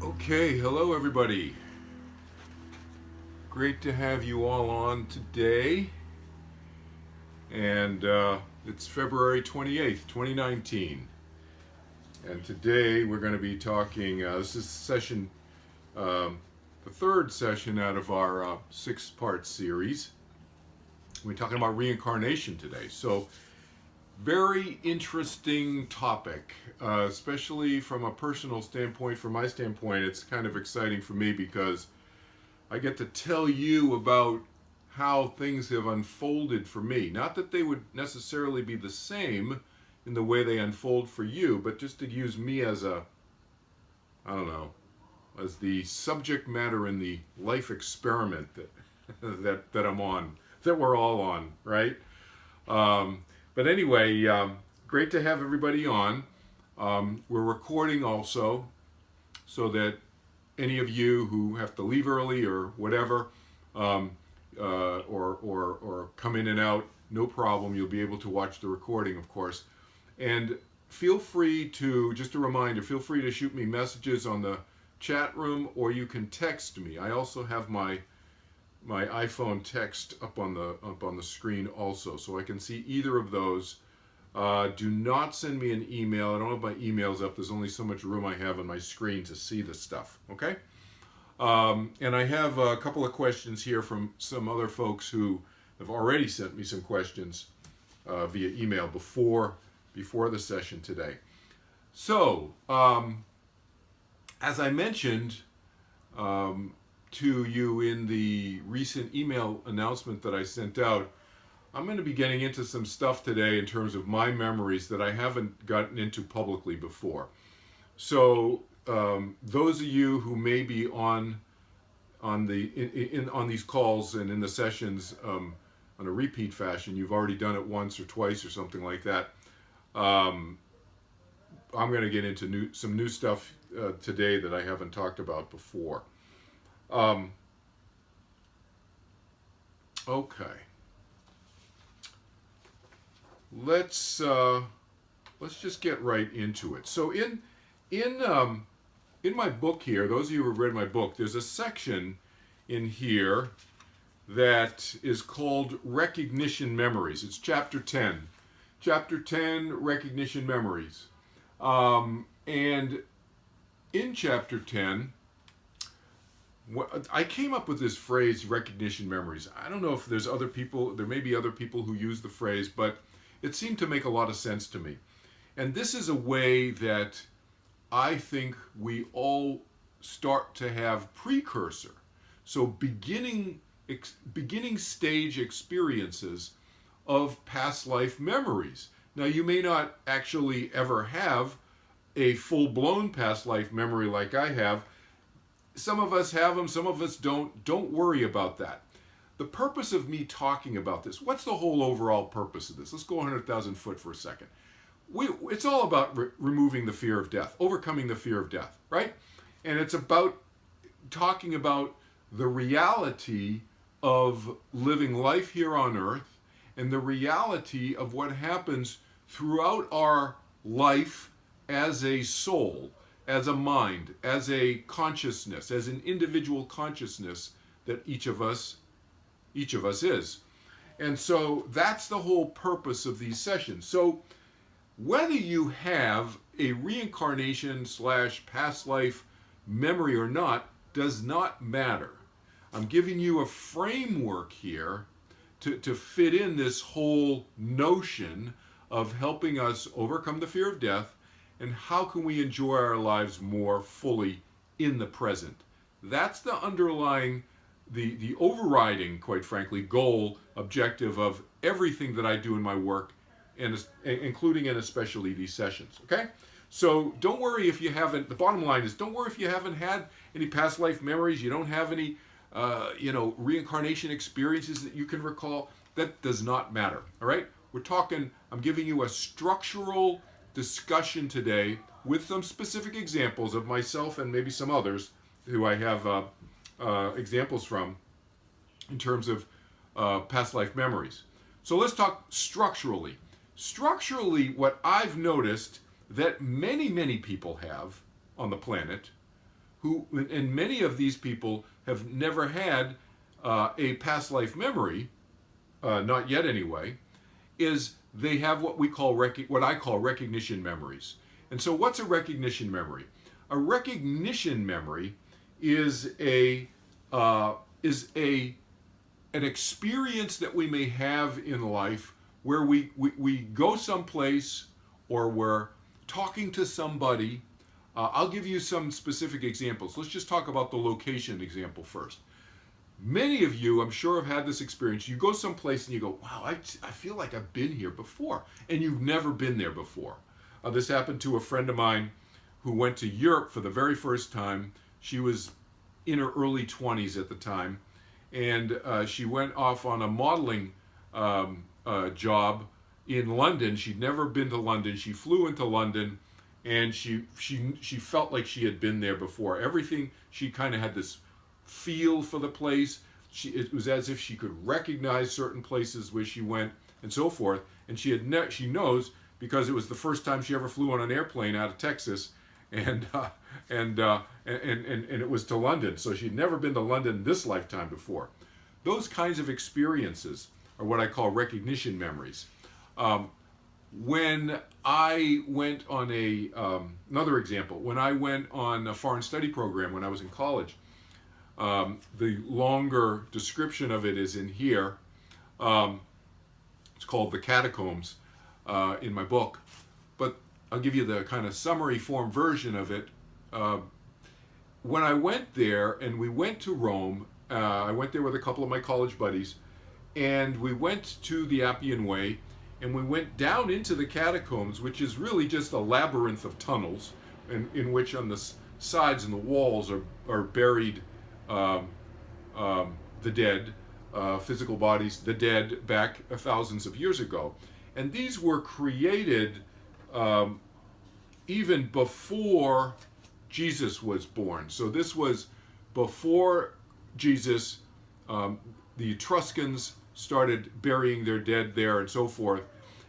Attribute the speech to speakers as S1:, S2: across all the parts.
S1: Okay, hello everybody. Great to have you all on today. And it's February 28th, 2019. And today we're going to be talking, this is session, the third session out of our six-part series. We're talking about reincarnation today. So, very interesting topic, especially from a personal standpoint. From my standpoint, it's kind of exciting for me because I get to tell you about how things have unfolded for me. Not that they would necessarily be the same in the way they unfold for you, but just to use me as a, I don't know, as the subject matter in the life experiment that I'm on, that we're all on, right? But anyway, great to have everybody on. We're recording also, so that any of you who have to leave early or whatever, or come in and out, no problem. You'll be able to watch the recording, of course. And feel free to, just a reminder, feel free to shoot me messages on the chat room, or you can text me. I also have my iPhone text up on the screen also, so I can see either of those. Do not send me an email. I don't have my emails up. There's only so much room I have on my screen to see the stuff. Okay. And I have a couple of questions here from some other folks who have already sent me some questions via email before the session today. So, as I mentioned to you in the recent email announcement that I sent out, I'm going to be getting into some stuff today in terms of my memories that I haven't gotten into publicly before. So those of you who may be on these calls and in the sessions on a repeat fashion, you've already done it once or twice or something like that. I'm going to get into some new stuff today that I haven't talked about before. Okay. Let's just get right into it. So in my book here, those of you who have read my book, there's a section in here that is called Recognition Memories. It's chapter 10. Chapter 10, Recognition Memories. And in chapter 10, I came up with this phrase, recognition memories. I don't know if there's other people, there may be other people who use the phrase, but it seemed to make a lot of sense to me. And this is a way that I think we all start to have precursor. So beginning stage experiences of past life memories. Now, you may not actually ever have a full-blown past life memory like I have. Some of us have them, some of us don't. Don't worry about that. The purpose of me talking about this, what's the whole overall purpose of this? Let's go 100,000 foot for a second. It's all about removing the fear of death, overcoming the fear of death, right? And it's about talking about the reality of living life here on earth and the reality of what happens throughout our life as a soul, as a mind, as a consciousness, as an individual consciousness that each of us is. And so that's the whole purpose of these sessions. So whether you have a reincarnation / past life memory or not does not matter. I'm giving you a framework here to fit in this whole notion of helping us overcome the fear of death, and how can we enjoy our lives more fully in the present. That's the underlying, the overriding, quite frankly, goal, objective of everything that I do in my work, and including and especially these sessions, okay? So don't worry if you haven't, the bottom line is, don't worry if you haven't had any past life memories, you don't have any, reincarnation experiences that you can recall. That does not matter, all right? We're talking, I'm giving you a structural discussion today with some specific examples of myself and maybe some others who I have examples from in terms of past life memories. So let's talk structurally. Structurally, what I've noticed that many people have on the planet and many of these people have never had a past life memory, not yet anyway, is they have what I call recognition memories. And so what's a recognition memory? A recognition memory is an experience that we may have in life where we go someplace, or we're talking to somebody. I'll give you some specific examples. Let's just talk about the location example first. Many of you, I'm sure, have had this experience. You go someplace and you go, wow, I feel like I've been here before. And you've never been there before. This happened to a friend of mine who went to Europe for the very first time. She was in her early 20s at the time. And she went off on a modeling job in London. She'd never been to London. She flew into London, and she felt like she had been there before. Everything, she kind of had this feel for the place. It was as if she could recognize certain places where she went and so forth. And she knows, because it was the first time she ever flew on an airplane out of Texas, and it was to London. So she'd never been to London this lifetime before. Those kinds of experiences are what I call recognition memories. When I went on another example, when I went on a foreign study program when I was in college, the longer description of it is in here. It's called The Catacombs in my book. But I'll give you the kind of summary form version of it. When I went there, and we went to Rome, I went there with a couple of my college buddies, and we went to the Appian Way, and we went down into the catacombs, which is really just a labyrinth of tunnels, in which on the sides and the walls are buried the dead, physical bodies, the dead back thousands of years ago. And these were created even before Jesus was born. So this was before Jesus. The Etruscans started burying their dead there and so forth.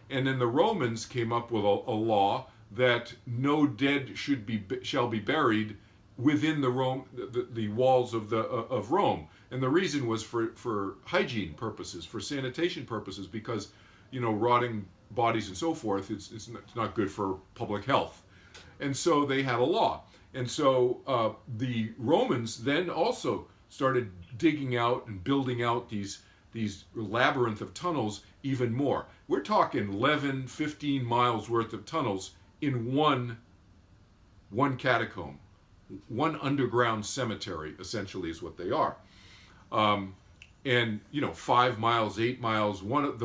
S1: And then the Romans came up with a law that no dead shall be buried within the walls of Rome. And the reason was for hygiene purposes, for sanitation purposes, because, rotting bodies and so forth, it's not good for public health. And so they had a law. And so the Romans then also started digging out and building out these labyrinth of tunnels even more. We're talking 11, 15 miles worth of tunnels in one catacomb. One underground cemetery, essentially, is what they are. And 5 miles, 8 miles. One of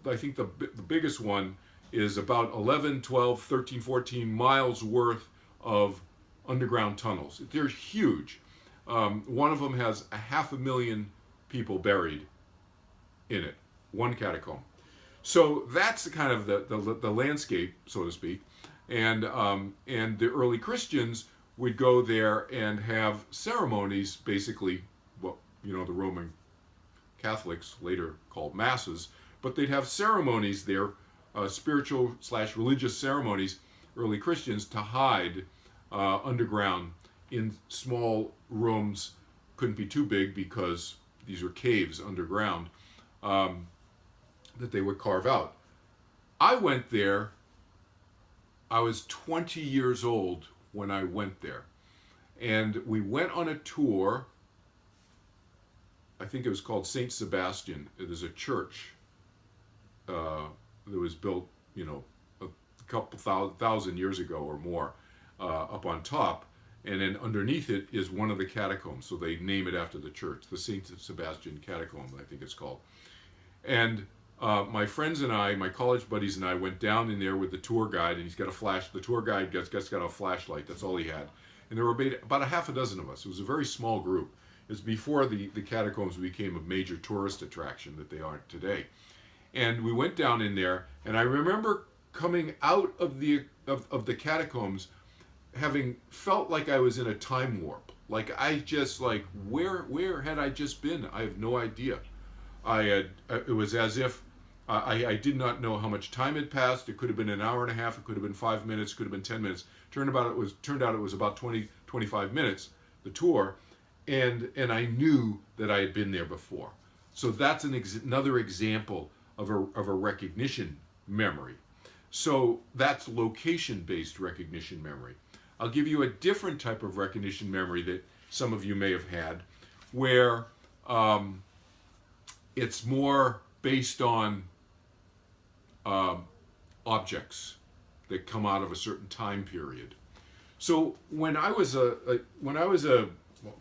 S1: I think the biggest one is about 11, 12, 13, 14 miles worth of underground tunnels. They're huge. One of them has 500,000 people buried in it, one catacomb. So that's kind of the landscape, so to speak. And the early Christians would go there and have ceremonies, basically, what the Roman Catholics later called masses, but they'd have ceremonies there, spiritual/religious ceremonies, early Christians, to hide underground in small rooms. Couldn't be too big because these were caves underground that they would carve out. I went there. I was 20 years old when I went there. And we went on a tour. I think it was called St. Sebastian. It is a church that was built, a couple thousand years ago or more, up on top. And then underneath it is one of the catacombs. So they name it after the church, the St. Sebastian Catacomb, I think it's called. And my friends and I, my college buddies and I, went down in there with the tour guide, and he's got a flash. The tour guide got a flashlight. That's all he had. And there were about a half a dozen of us. It was a very small group. It was before the catacombs became a major tourist attraction that they aren't today. And we went down in there, and I remember coming out of the catacombs having felt like I was in a time warp. Like where had I just been? I have no idea. It was as if I did not know how much time had passed. It could have been an hour and a half. It could have been 5 minutes. It could have been 10 minutes. Turned out it was about 20, 25 minutes. the tour, and I knew that I had been there before. So that's another example of a recognition memory. So that's location-based recognition memory. I'll give you a different type of recognition memory that some of you may have had, where it's more based on objects that come out of a certain time period. So when I was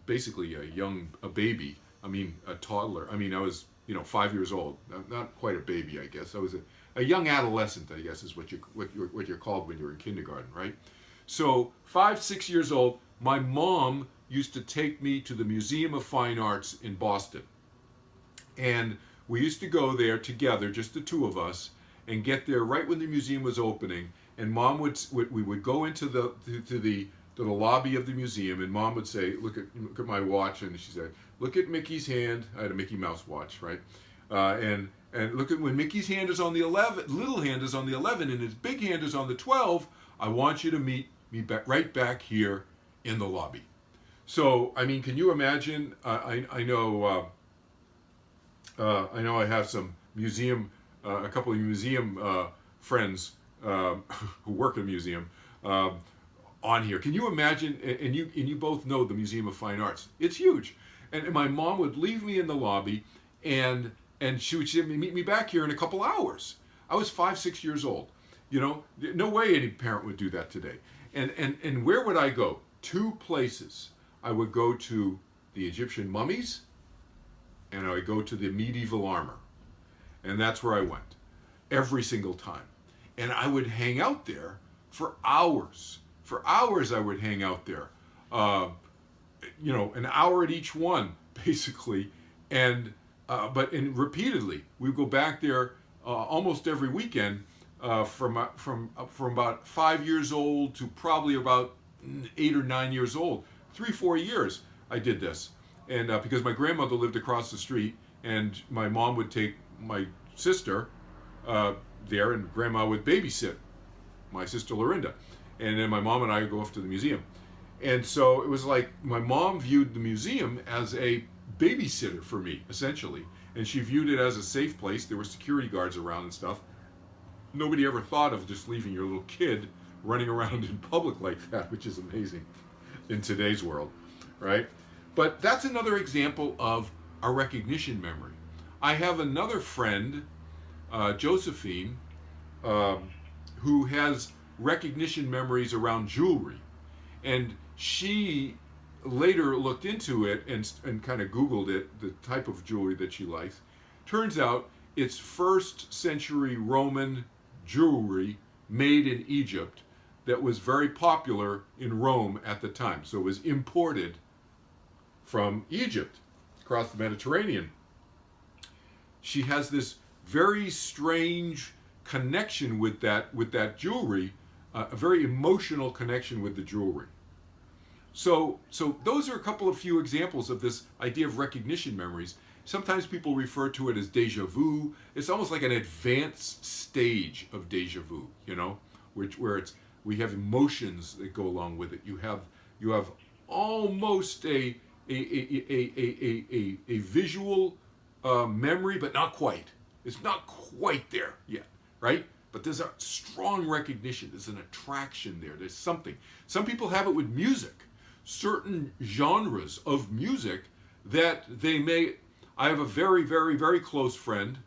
S1: basically a baby, I mean a toddler. I mean I was 5 years old, not quite a baby, I guess. I was a young adolescent, I guess, is what you're called when you're in kindergarten, right? So 5, 6 years old, my mom used to take me to the Museum of Fine Arts in Boston, and we used to go there together, just the two of us, and get there right when the museum was opening. And Mom we would go into the lobby of the museum, and Mom would say, look at my watch, and she said, look at Mickey's hand. I had a Mickey Mouse watch, right? And look at when Mickey's hand is on the 11, little hand is on the 11, and his big hand is on the 12. I want you to meet me right back here in the lobby. So I mean, can you imagine? I know I have some a couple of museum friends who work in a museum on here. Can you imagine? And you both know the Museum of Fine Arts. It's huge. And my mom would leave me in the lobby, and she would say, meet me back here in a couple hours. I was 5, 6 years old. No way any parent would do that today. And where would I go? 2 places. I would go to the Egyptian mummies, and I would go to the medieval armor. And that's where I went every single time. And I would hang out there for hours. For hours I would hang out there. An hour at each one, basically. And repeatedly. We would go back there almost every weekend from about 5 years old to probably about 8 or 9 years old. 3, 4 years I did this. And because my grandmother lived across the street, and my mom would take my sister there, and Grandma would babysit my sister Lorinda. And then my mom and I would go off to the museum. And so it was like my mom viewed the museum as a babysitter for me, essentially. And she viewed it as a safe place. There were security guards around and stuff. Nobody ever thought of just leaving your little kid running around in public like that, which is amazing in today's world, right? But that's another example of a recognition memory. I have another friend, Josephine, who has recognition memories around jewelry. And she later looked into it and kind of Googled it, the type of jewelry that she likes. Turns out it's 1st century Roman jewelry made in Egypt that was very popular in Rome at the time. So it was imported from Egypt across the Mediterranean. She has this very strange connection with that jewelry, a very emotional connection with the jewelry. So those are a couple of few examples of this idea of recognition memories. Sometimes people refer to it as deja vu. It's almost like an advanced stage of deja vu, where we have emotions that go along with it. You have almost a visual memory, but not quite. It's not quite there yet, right? But there's a strong recognition. There's an attraction there. There's something. Some people have it with music. Certain genres of music that they may... I have a very, very, very close friend.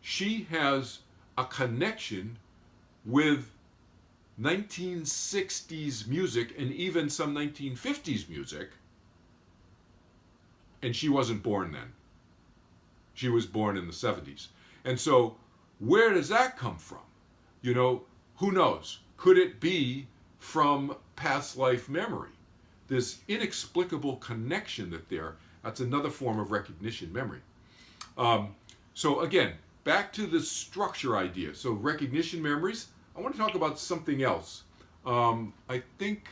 S1: She has a connection with 1960s music and even some 1950s music. And she wasn't born then. She was born in the 70s. And so, where does that come from? Who knows? Could it be from past life memory? This inexplicable connection that's another form of recognition memory. So again, back to the structure idea. So recognition memories, I want to talk about something else. I think,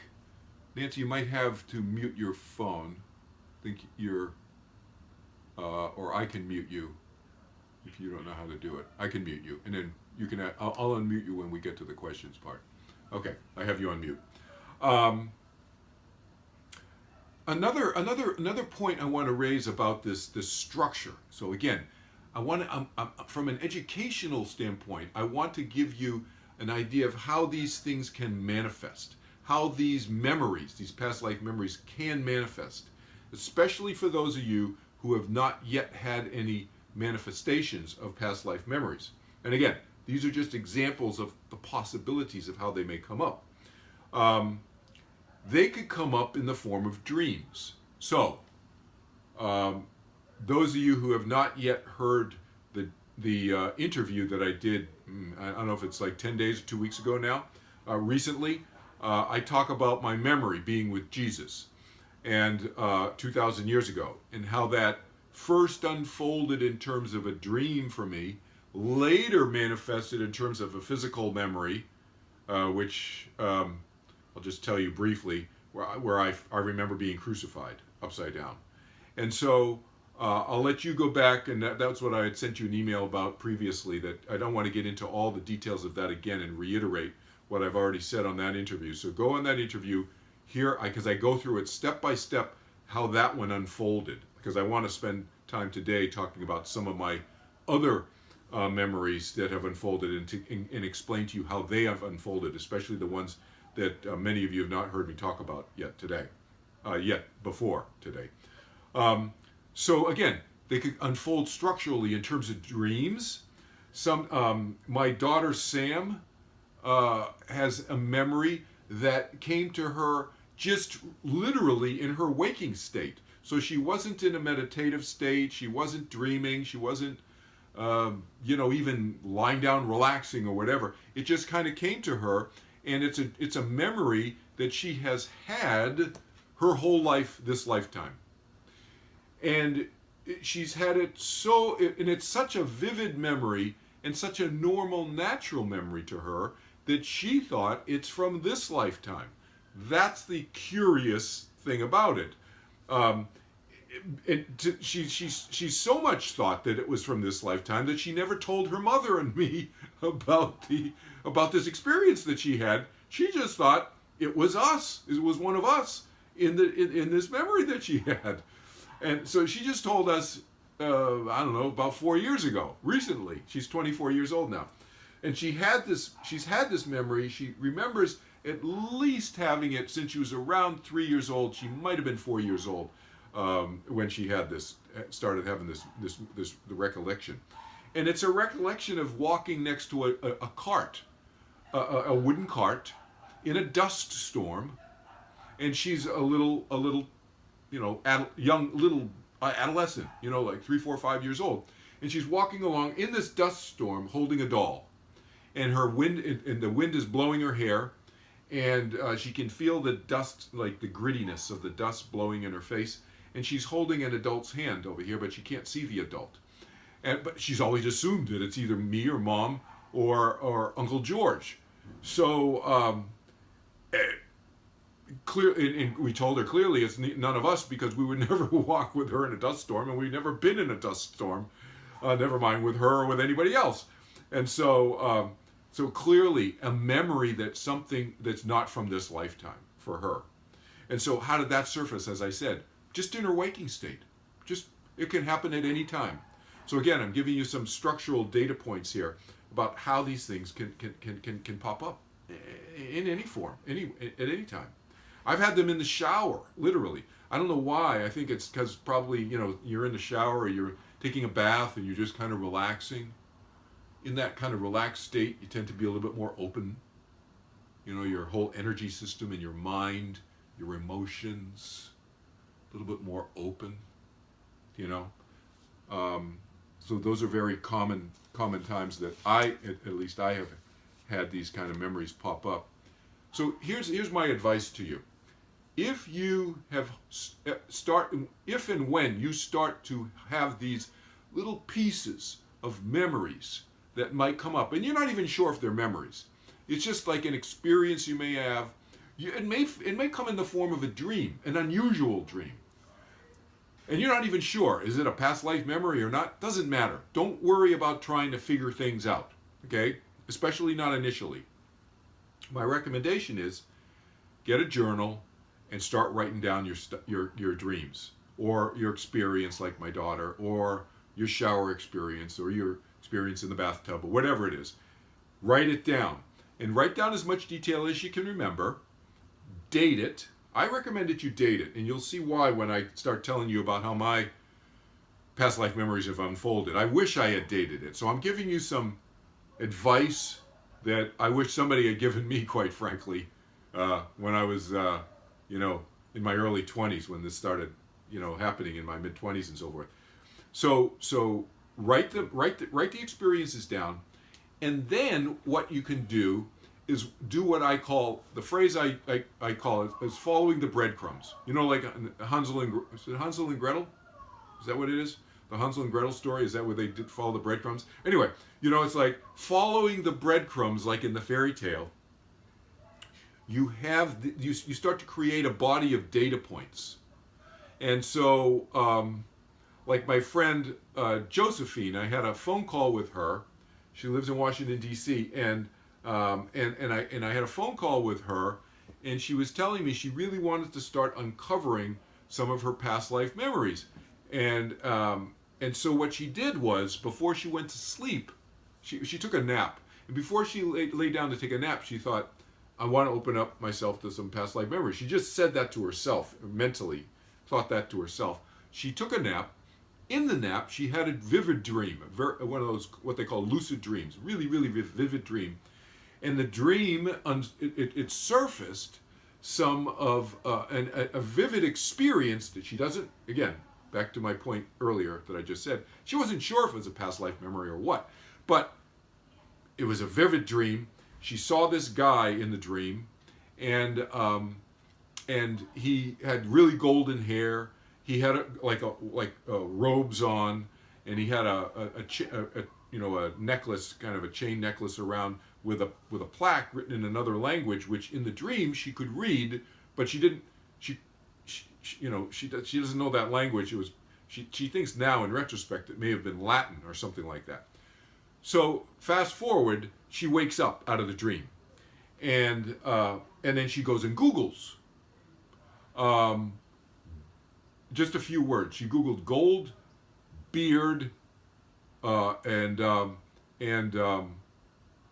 S1: Nancy, you might have to mute your phone. I think or I can mute you if you don't know how to do it. I can mute you, and then you can. I'll unmute you when we get to the questions part. Okay, I have you on mute. Another point I want to raise about this structure. So again, from an educational standpoint, I want to give you an idea of how these things can manifest, how these memories, these past life memories, can manifest, especially for those of you who have not yet had any manifestations of past life memories. And again, these are just examples of the possibilities of how they may come up. They could come up in the form of dreams. So, those of you who have not yet heard the interview that I did, I don't know if it's like 10 days or 2 weeks ago now, recently, I talk about my memory being with Jesus and 2,000 years ago, and how that first unfolded in terms of a dream for me, later manifested in terms of a physical memory, which I'll just tell you briefly, where I remember being crucified upside down. And so I'll let you go back, and that's what I had sent you an email about previously, that I don't want to get into all the details of that again and reiterate what I've already said on that interview. So go on that interview here, because I go through it step by step, how that one unfolded, because I want to spend time today talking about some of my other memories that have unfolded, and explain to you how they have unfolded, especially the ones that many of you have not heard me talk about yet before today. So again, they could unfold structurally in terms of dreams. My daughter Sam has a memory that came to her just literally in her waking state. So she wasn't in a meditative state, she wasn't dreaming, she wasn't even lying down relaxing or whatever. It just kind of came to her, and it's a memory that she has had her whole life, this lifetime. And she's had it and it's such a vivid memory and such a normal, natural memory to her that she thought it's from this lifetime. That's the curious thing about it. She so much thought that it was from this lifetime that she never told her mother and me about this experience that she had. She just thought it was us. It was one of us in this memory that she had. And so she just told us, I don't know, about 4 years ago, recently. She's 24 years old now. And she's had this memory. She remembers at least having it since she was around 3 years old. She might have been 4 years old when she had started having the recollection. And it's a recollection of walking next to a cart, a wooden cart, in a dust storm. And she's a little adolescent, like 3, 4, 5 years old. And she's walking along in this dust storm holding a doll. And the wind is blowing her hair, and she can feel the dust, like the grittiness of the dust blowing in her face. And she's holding an adult's hand over here, but she can't see the adult. But she's always assumed that it's either me or mom or Uncle George. So and we told her clearly it's none of us, because we would never walk with her in a dust storm, and we've never been in a dust storm, never mind with her or with anybody else. And so clearly a memory that's something that's not from this lifetime for her. And so how did that surface? As I said, just in her waking state. It can happen at any time. So again, I'm giving you some structural data points here about how these things can pop up in any form, at any time. I've had them in the shower, literally. I don't know why. I think it's because probably, you're in the shower, or you're taking a bath, and you're just kind of relaxing. In that kind of relaxed state, you tend to be a little bit more open. Your whole energy system and your mind, your emotions, a little bit more open, So those are very common times that at least I have had these kind of memories pop up. So here's my advice to you. If you if and when you start to have these little pieces of memories that might come up, and you're not even sure if they're memories, it's just like an experience you may have. It may come in the form of a dream, an unusual dream, and you're not even sure, is it a past life memory or not? Doesn't matter. Don't worry about trying to figure things out, okay? Especially not initially. My recommendation is get a journal and start writing down your dreams or your experience, like my daughter, or your shower experience, or your experience in the bathtub, or whatever it is. Write it down, and write down as much detail as you can remember. Date it. I recommend that you date it, and you'll see why when I start telling you about how my past life memories have unfolded. I wish I had dated it, so I'm giving you some advice that I wish somebody had given me, quite frankly, when I was, in my early 20s, when this started, happening in my mid 20s and so forth. So write the experiences down, and then what you can do is do what I call, the phrase I call it is following the breadcrumbs. Like Hansel and Gretel? Is that what it is? The Hansel and Gretel story? Is that where they did follow the breadcrumbs? Anyway, it's like following the breadcrumbs, like in the fairy tale. You start to create a body of data points. And so, like my friend Josephine, I had a phone call with her. She lives in Washington, D.C., and I had a phone call with her, and she was telling me she really wanted to start uncovering some of her past life memories. And so what she did was, before she went to sleep, she took a nap. And before she lay down to take a nap, she thought, I want to open up myself to some past life memories. She just said that to herself, mentally, thought that to herself. She took a nap. In the nap, she had a vivid dream, one of those, what they call lucid dreams, really, really vivid dream. And the dream, it surfaced some of a vivid experience that she doesn't, again, back to my point earlier that I just said, she wasn't sure if it was a past life memory or what, but it was a vivid dream. She saw this guy in the dream, and he had really golden hair. He had robes on, and he had a necklace, kind of a chain necklace around with a plaque written in another language, which in the dream she could read, but she didn't. She doesn't know that language. She thinks now in retrospect it may have been Latin or something like that. So fast forward, she wakes up out of the dream, and then she goes and Googles. Just a few words. She Googled gold, beard, and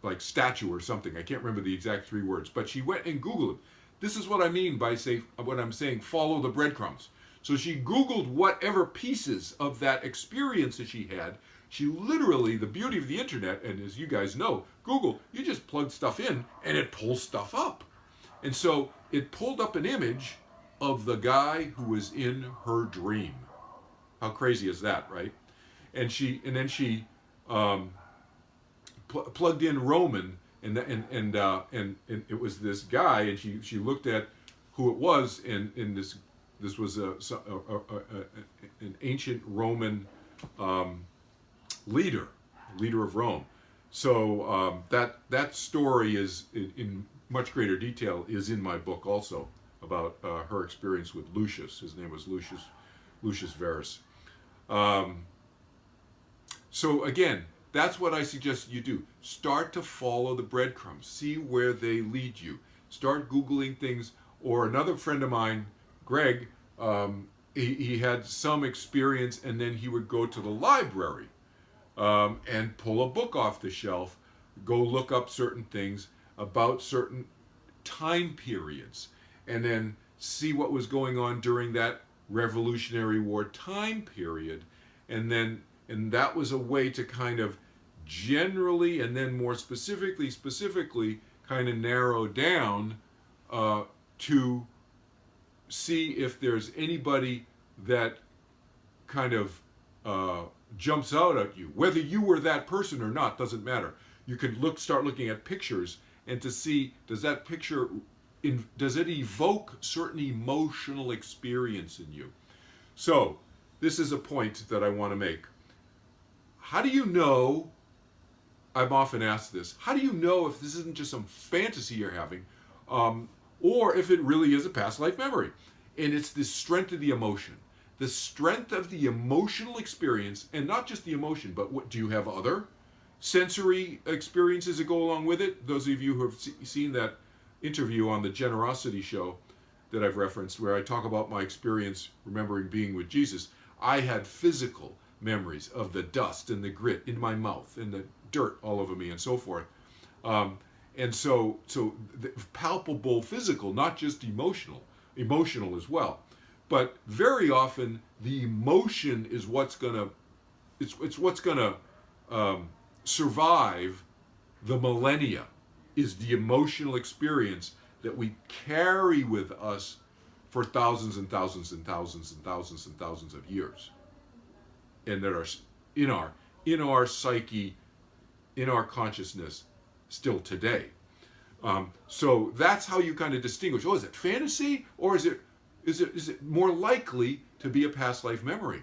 S1: like statue or something. I can't remember the exact 3 words, but she went and Googled it. This is what I mean by what I'm saying, follow the breadcrumbs. So she Googled whatever pieces of that experience that she had. She literally, the beauty of the internet, and as you guys know, Google, you just plug stuff in and it pulls stuff up. And so it pulled up an image of the guy who was in her dream. How crazy is that, right? And then she plugged in Roman, and it was this guy, and she looked at who it was, and this was an ancient Roman leader of Rome. So that story is in much greater detail is in my book also, about her experience with Lucius. His name was Lucius Verus. So again, that's what I suggest you do. Start to follow the breadcrumbs. See where they lead you. Start Googling things. Or another friend of mine, Greg, he had some experience, and then he would go to the library and pull a book off the shelf, go look up certain things about certain time periods, and then see what was going on during that Revolutionary War time period. And that was a way to kind of generally, and then more specifically kind of narrow down to see if there's anybody that kind of jumps out at you. Whether you were that person or not doesn't matter. You could start looking at pictures and to see, does that picture, does it evoke certain emotional experience in you? So this is a point that I want to make. How do you know, I'm often asked this, how do you know if this isn't just some fantasy you're having, or if it really is a past life memory? And it's the strength of the emotion. The strength of the emotional experience, and not just the emotion, but what do you have other sensory experiences that go along with it? Those of you who have seen that interview on the Generosity Show, that I've referenced, where I talk about my experience remembering being with Jesus, I had physical memories of the dust and the grit in my mouth and the dirt all over me and so forth. And so the palpable physical, not just emotional as well. But very often the emotion is what's gonna, it's what's gonna survive the millennia, is the emotional experience that we carry with us for thousands and thousands and thousands and thousands and thousands of years, and that are in our psyche, in our consciousness, still today. So that's how you kind of distinguish. Oh, is it fantasy, or is it more likely to be a past life memory?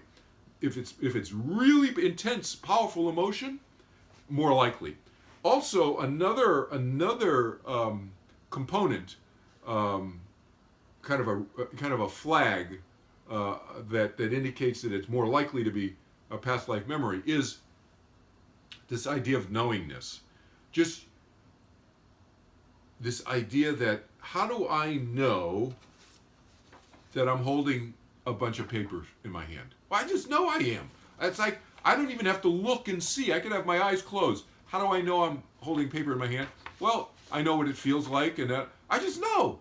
S1: If it's really intense, powerful emotion, more likely. Also, another component, kind of a flag that indicates that it's more likely to be a past life memory, is this idea of knowingness. Just this idea that, how do I know that I'm holding a bunch of papers in my hand? Well, I just know I am. It's like, I don't even have to look and see. I could have my eyes closed. How do I know I'm holding paper in my hand? Well, I know what it feels like, and I just know,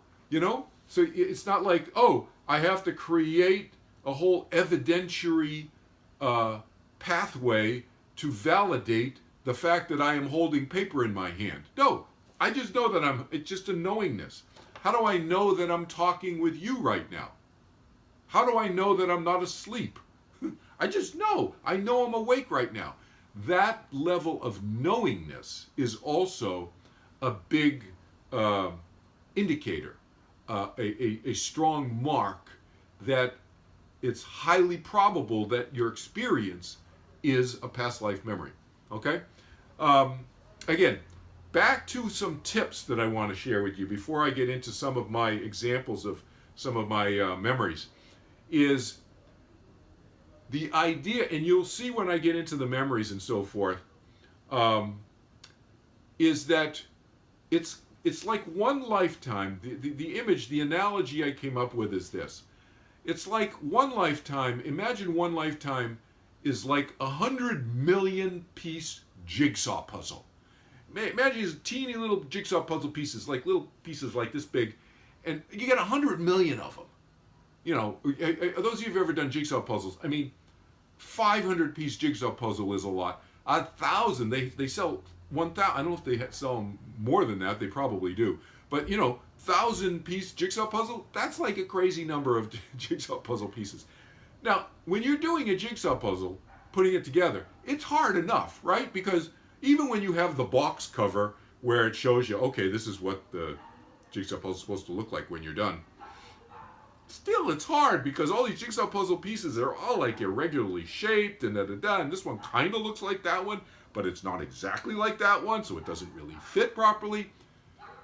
S1: So it's not like, oh, I have to create a whole evidentiary pathway to validate the fact that I am holding paper in my hand. No, I just know that it's just a knowingness. How do I know that I'm talking with you right now? How do I know that I'm not asleep? I just know. I know I'm awake right now. That level of knowingness is also a big indicator, a strong mark that it's highly probable that your experience is a past life memory. Okay? Again, back to some tips that I want to share with you before I get into some of my examples of some of my memories, is the idea, and you'll see when I get into the memories and so forth, is that it's like one lifetime. The image, the analogy I came up with is this. It's like one lifetime. Imagine one lifetime is like 100 million piece jigsaw puzzle. Imagine these teeny little jigsaw puzzle pieces, like little pieces like this big, and you get 100 million of them. Those of you who've ever done jigsaw puzzles, 500-piece jigsaw puzzle is a lot. 1,000, they sell 1,000. I don't know if they sell them more than that. They probably do. But 1,000-piece jigsaw puzzle, that's like a crazy number of jigsaw puzzle pieces. Now, when you're doing a jigsaw puzzle, putting it together, it's hard enough, right? Because even when you have the box cover where it shows you, okay, this is what the jigsaw puzzle is supposed to look like when you're done, still it's hard because all these jigsaw puzzle pieces are all like irregularly shaped and and this one kind of looks like that one, but it's not exactly like that one, so it doesn't really fit properly.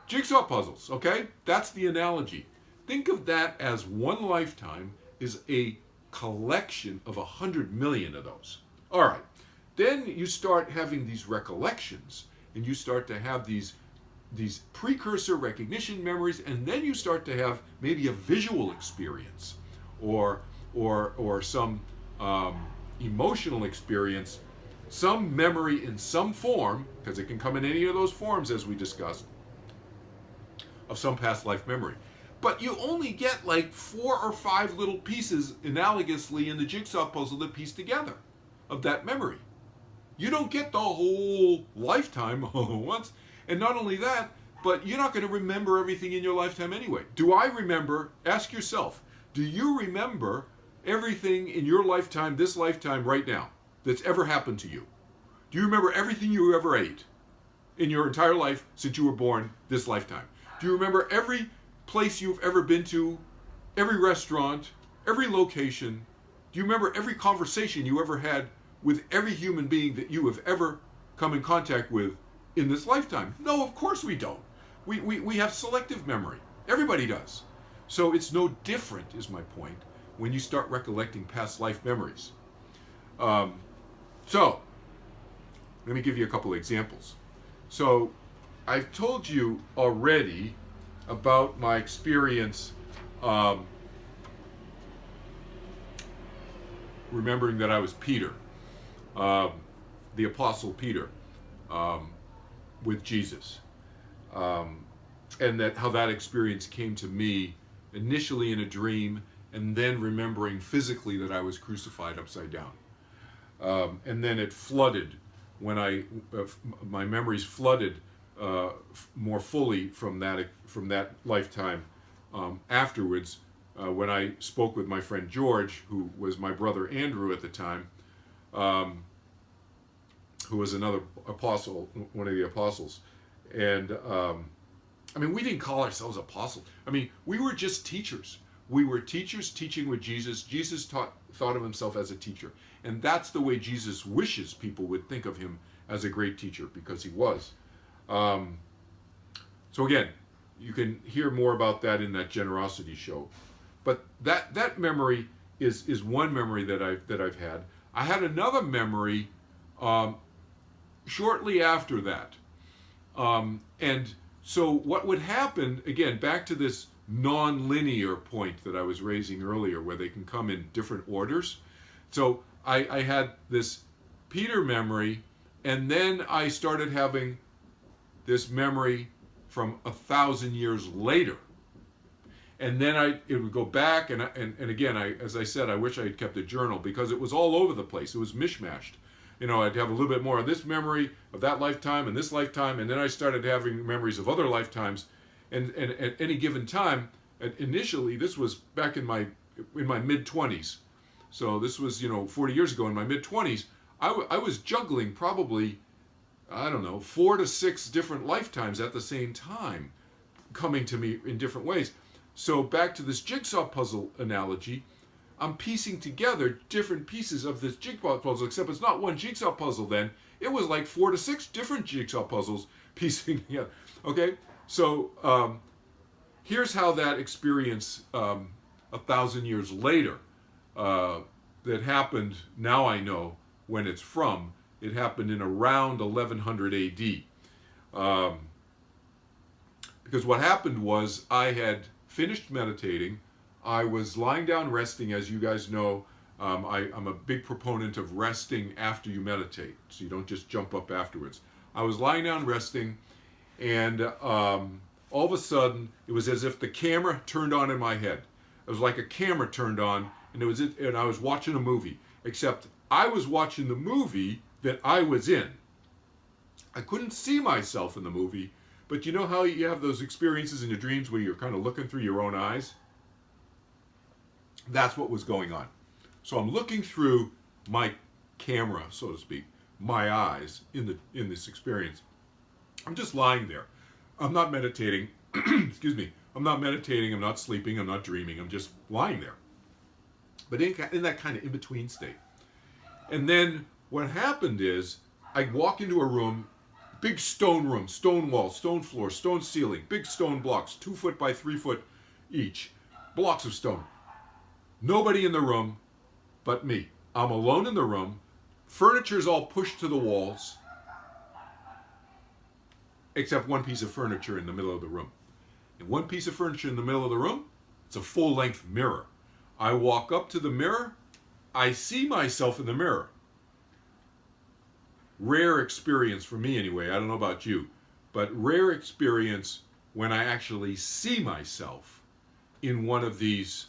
S1: Jigsaw puzzles, okay? That's the analogy. Think of that as one lifetime is a collection of 100 million of those. All right. Then you start having these recollections, and you start to have these precursor recognition memories, and then you start to have maybe a visual experience or some emotional experience, some memory in some form, because it can come in any of those forms as we discussed, of some past life memory. But you only get like 4 or 5 little pieces analogously in the jigsaw puzzle that piece together of that memory. You don't get the whole lifetime all at once. And not only that, but you're not going to remember everything in your lifetime anyway. Do I remember? Ask yourself, do you remember everything in your lifetime, this lifetime right now, that's ever happened to you? Do you remember everything you ever ate in your entire life since you were born this lifetime? Do you remember every place you've ever been to, every restaurant, every location? Do you remember every conversation you ever had with every human being that you have ever come in contact with in this lifetime? No, of course we don't. We have selective memory. Everybody does. So it's no different, is my point, when you start recollecting past life memories. So, let me give you a couple of examples. So, I've told you already about my experience um, remembering that I was Peter, um, the Apostle Peter, um, with Jesus, and that how that experience came to me initially in a dream, and then remembering physically that I was crucified upside down, and then it flooded when my memories flooded more fully from that lifetime afterwards. When I spoke with my friend George, who was my brother Andrew at the time, who was another apostle, one of the apostles. And I mean, we didn't call ourselves apostles. I mean, we were just teachers. We were teachers teaching with Jesus. Jesus thought of himself as a teacher. And that's the way Jesus wishes people would think of him, as a great teacher, because he was. So again, you can hear more about that in that generosity show. But that memory is one memory that I've had. I had another memory shortly after that, and so what would happen, again, back to this non-linear point that I was raising earlier, where they can come in different orders. So I had this Peter memory, and then I started having this memory from 1,000 years later. And then it would go back, and again, as I said, I wish I had kept a journal, because it was all over the place. It was mishmashed. You know, I'd have a little bit more of this memory of that lifetime and this lifetime, and then I started having memories of other lifetimes. And at any given time, initially, this was back in my mid-20s. So this was, 40 years ago, in my mid-20s, I was juggling probably, I don't know, 4 to 6 different lifetimes at the same time, coming to me in different ways. So back to this jigsaw puzzle analogy, I'm piecing together different pieces of this jigsaw puzzle, except it's not one jigsaw puzzle then. It was like 4 to 6 different jigsaw puzzles piecing together. Okay, so here's how that experience 1,000 years later that happened, now I know when it's from. It happened in around 1100 AD. Because what happened was, I had finished meditating. I was lying down resting, as you guys know. I'm a big proponent of resting after you meditate, so you don't just jump up afterwards. I was lying down resting, and all of a sudden, it was as if the camera turned on in my head. It was like a camera turned on, and I was watching a movie, except I was watching the movie that I was in. I couldn't see myself in the movie, but you know how you have those experiences in your dreams where you're kind of looking through your own eyes? That's what was going on. So I'm looking through my camera, so to speak, my eyes in this experience. I'm just lying there. I'm not meditating. Excuse me. I'm not meditating. I'm not sleeping. I'm not dreaming. I'm just lying there. But in that kind of in-between state. And then what happened is, I walk into a room, big stone room, stone walls, stone floor, stone ceiling, big stone blocks, 2 foot by 3 foot each, blocks of stone. Nobody in the room but me. I'm alone in the room. Furniture's all pushed to the walls, except one piece of furniture in the middle of the room. And one piece of furniture in the middle of the room, it's a full-length mirror. I walk up to the mirror. I see myself in the mirror. Rare experience for me anyway. I don't know about you, but rare experience when I actually see myself in one of these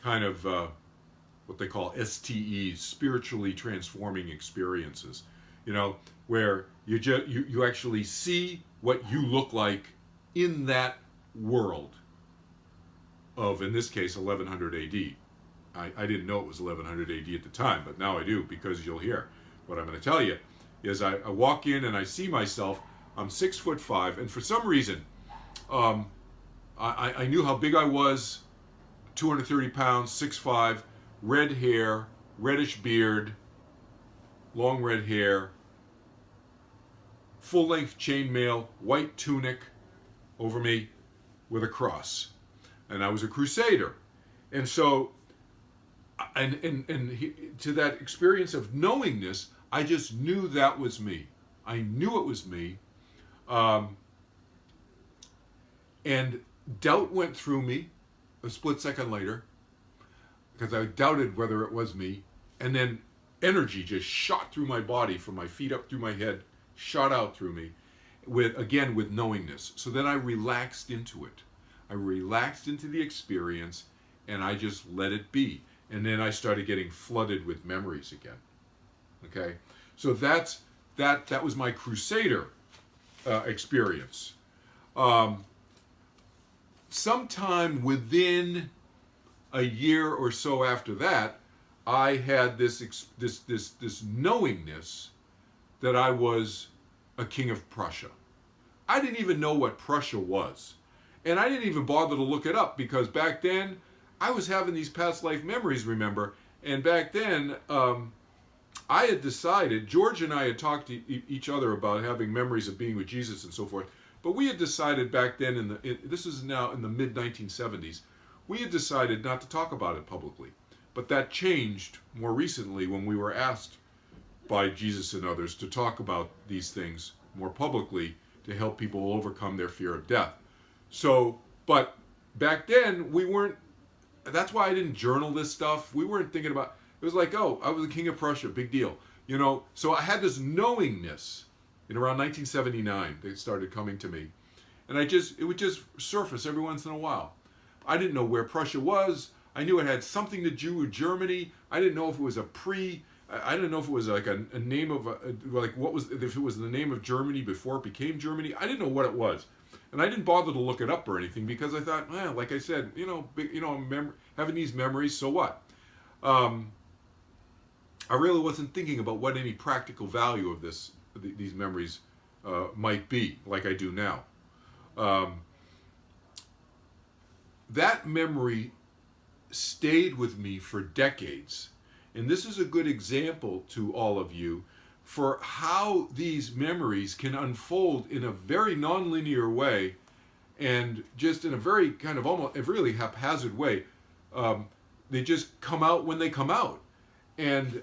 S1: kind of what they call STEs, spiritually transforming experiences, where you actually see what you look like in that world of, in this case, 1100 AD. I didn't know it was 1100 AD at the time, but now I do, because you'll hear what I'm going to tell you. Is I walk in and I see myself. I'm 6'5", and for some reason, I knew how big I was. 230 pounds, 6'5", red hair, reddish beard, long red hair, full-length chainmail, white tunic over me with a cross. And I was a crusader. And so, to that experience of knowingness, I just knew that was me. I knew it was me. And doubt went through me. a split second later, because I doubted whether it was me, and then energy just shot through my body from my feet up through my head, shot out through me, with knowingness. So then I relaxed into it. I relaxed into the experience, and I just let it be. And then I started getting flooded with memories again. Okay, so that was my crusader experience. Sometime within a year or so after that, I had this knowingness that I was a king of Prussia. I didn't even know what Prussia was, and I didn't even bother to look it up, because back then I was having these past life memories, remember, and back then I had decided, George and I had talked to each other about having memories of being with Jesus and so forth, but we had decided back then, this is now in the mid-1970s, we had decided not to talk about it publicly. But that changed more recently when we were asked by Jesus and others to talk about these things more publicly to help people overcome their fear of death. So, but back then we weren't, that's why I didn't journal this stuff. We weren't thinking about, it was like, oh, I was the king of Prussia, big deal. You know, so I had this knowingness in around 1979 that started coming to me. And it would just surface every once in a while. I didn't know where Prussia was. I knew it had something to do with Germany. I didn't know if it was I didn't know if it was like a name of, if it was the name of Germany before it became Germany. I didn't know what it was. And I didn't bother to look it up or anything, because I thought, well, like I said, I'm having these memories, so what? I really wasn't thinking about what any practical value of these memories might be, like I do now. That memory stayed with me for decades. And this is a good example to all of you for how these memories can unfold in a very nonlinear way, and just in a very kind of almost a really haphazard way. They just come out when they come out. And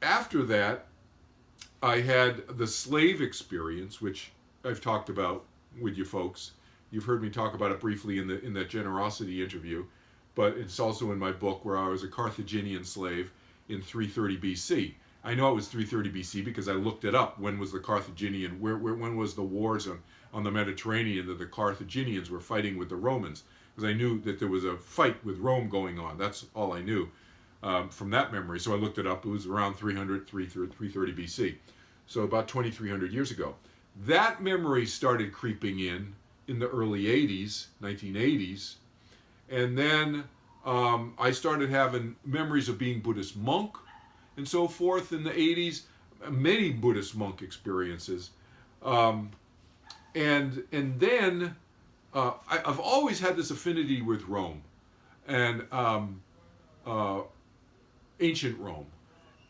S1: after that, I had the slave experience, which I've talked about with you folks. You've heard me talk about it briefly in that generosity interview, but it's also in my book, where I was a Carthaginian slave in 330 BC. I know it was 330 BC because I looked it up. When was the Carthaginian? When was the wars on the Mediterranean that the Carthaginians were fighting with the Romans? Because I knew that there was a fight with Rome going on. That's all I knew from that memory. So I looked it up. It was around 330 BC. So about 2,300 years ago. That memory started creeping in the early 80s, 1980s. And then I started having memories of being Buddhist monk and so forth in the 80s. Many Buddhist monk experiences. And then I've always had this affinity with Rome and ancient Rome.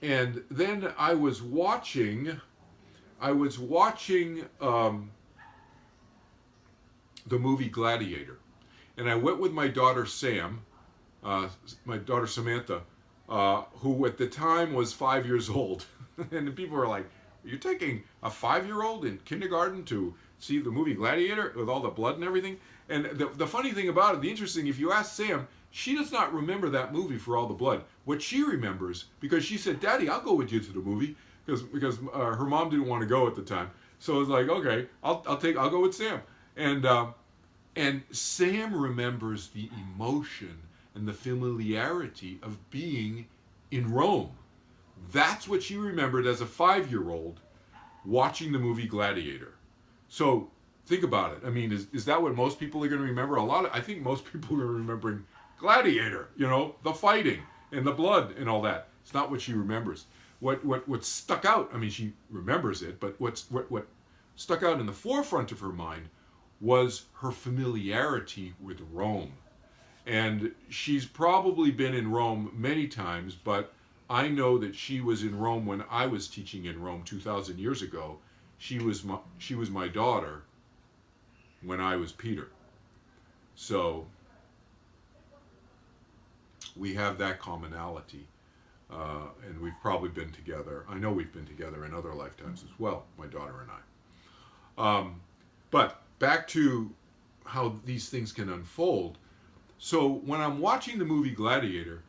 S1: And then I was watching the movie Gladiator. And I went with my daughter Sam, my daughter Samantha, who at the time was 5 years old. And people were like, you're taking a 5-year-old in kindergarten to see the movie Gladiator with all the blood and everything? And the funny thing about it, the interesting, if you ask Sam, she does not remember that movie for all the blood. What she remembers, because she said, Daddy, I'll go with you to the movie, because her mom didn't want to go at the time. So it's like, okay, I'll go with Sam. And Sam remembers the emotion and the familiarity of being in Rome. That's what she remembered as a 5-year-old watching the movie Gladiator. So think about it. I mean, is that what most people are going to remember? I think most people are remembering Gladiator, the fighting and the blood and all that. It's not what she remembers. What stuck out, I mean, she remembers it, but what stuck out in the forefront of her mind was her familiarity with Rome. And she's probably been in Rome many times, but I know that she was in Rome when I was teaching in Rome 2,000 years ago. She was my daughter when I was Peter. So we have that commonality. And we've probably been together. I know we've been together in other lifetimes as well, my daughter and I. But back to how these things can unfold. So when I'm watching the movie Gladiator,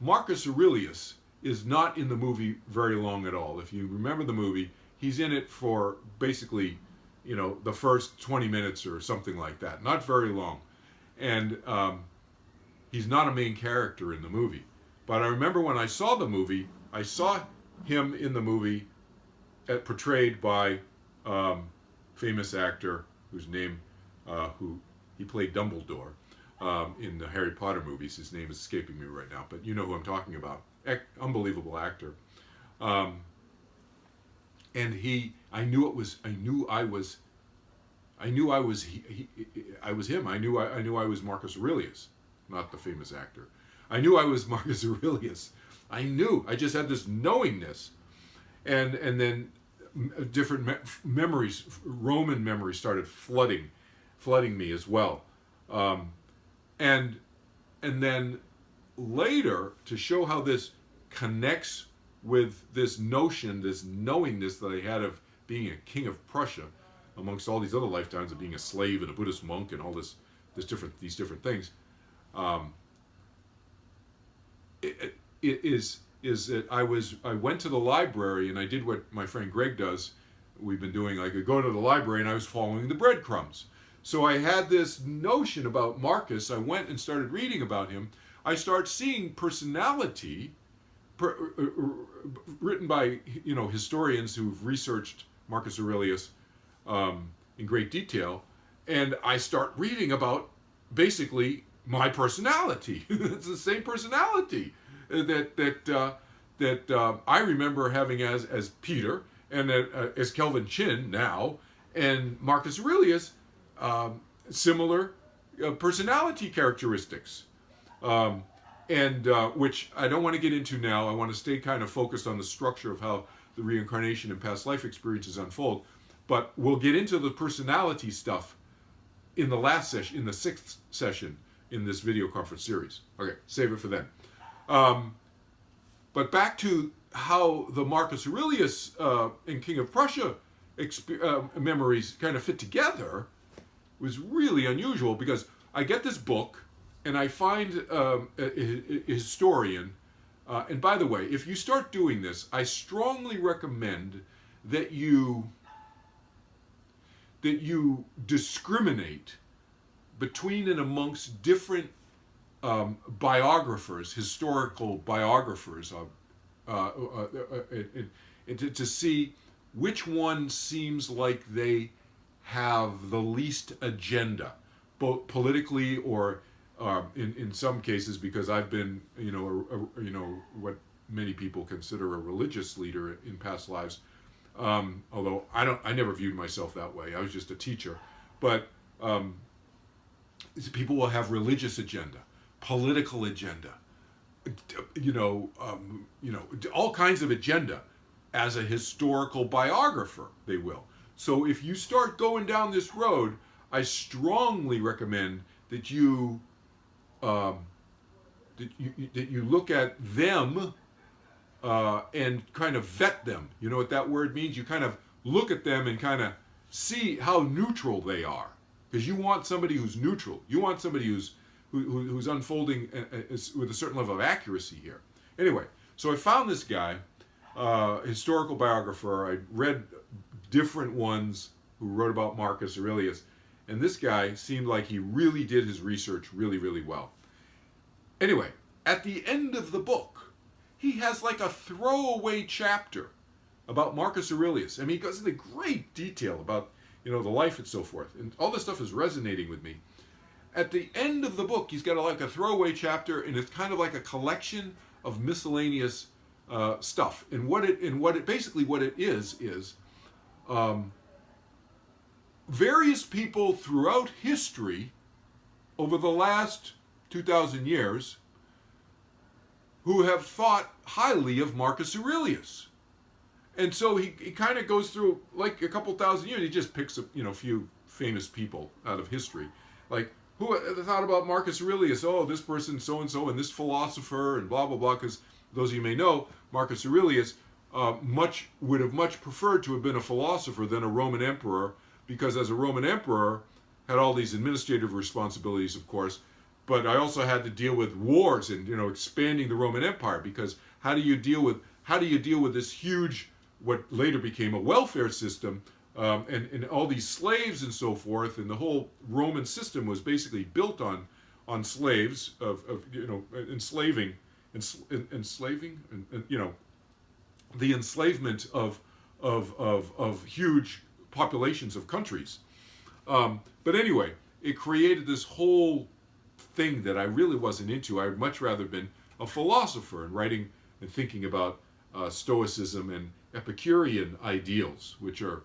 S1: Marcus Aurelius is not in the movie very long at all. If you remember the movie, he's in it for basically, the first 20 minutes or something like that. Not very long. And he's not a main character in the movie. But I remember when I saw the movie, I saw him in the movie portrayed by famous actor whose name, who he played Dumbledore in the Harry Potter movies. His name is escaping me right now, but you know who I'm talking about. Unbelievable actor. And I knew I was him. I knew I was Marcus Aurelius, not the famous actor. I knew I was Marcus Aurelius. I just had this knowingness. And then different memories, Roman memories started flooding me as well. And then later, to show how this connects with this notion, this knowingness that I had of being a king of Prussia, amongst all these other lifetimes of being a slave and a Buddhist monk and all these different things, it is that I went to the library and I did what my friend Greg does. We've been doing, I could go to the library and I was following the breadcrumbs. So I had this notion about Marcus. I went and started reading about him. I start seeing personality written by historians who've researched Marcus Aurelius in great detail, and I start reading about basically my personality. It's the same personality that I remember having as Peter, and as Kelvin Chin now, and Marcus Aurelius, similar personality characteristics, which I don't want to get into now. I want to stay kind of focused on the structure of how the reincarnation and past life experiences unfold. But we'll get into the personality stuff in the last session, in the 6th session in this video conference series. Okay, save it for then. But back to how the Marcus Aurelius and King of Prussia memories kind of fit together was really unusual, because I get this book and I find a historian. And by the way, if you start doing this, I strongly recommend that you discriminate between and amongst different biographers, historical biographers, to see which one seems like they have the least agenda, both politically or in some cases, because I've been what many people consider a religious leader in past lives. Although I never viewed myself that way. I was just a teacher. But people will have religious agenda, political agenda, all kinds of agenda. As a historical biographer, they will. So if you start going down this road, I strongly recommend that you look at them and kind of vet them. You know what that word means? You kind of look at them and kind of see how neutral they are, because you want somebody who's neutral. You want somebody who's unfolding with a certain level of accuracy here. Anyway, so I found this guy, historical biographer. I read different ones who wrote about Marcus Aurelius, and this guy seemed like he really did his research really, really well. Anyway, at the end of the book, he has like a throwaway chapter about Marcus Aurelius. I mean, he goes into great detail about, the life and so forth. And all this stuff is resonating with me. At the end of the book, he's got like a throwaway chapter, and it's kind of like a collection of miscellaneous stuff. And what it is various people throughout history over the last 2,000 years who have thought highly of Marcus Aurelius. And so he kind of goes through, like a couple thousand years, he just picks up, a few famous people out of history. Like, who thought about Marcus Aurelius? Oh, this person so-and-so, and this philosopher, and blah, blah, blah. Because those of you may know, Marcus Aurelius would have much preferred to have been a philosopher than a Roman emperor, because as a Roman emperor, had all these administrative responsibilities, of course, but I also had to deal with wars and expanding the Roman Empire, because how do you deal with this huge, what later became a welfare system, and all these slaves and so forth, and the whole Roman system was basically built on slaves of enslaving and the enslavement of huge populations of countries. But anyway, it created this whole thing that I really wasn't into. I'd much rather been a philosopher and writing and thinking about Stoicism and Epicurean ideals, which are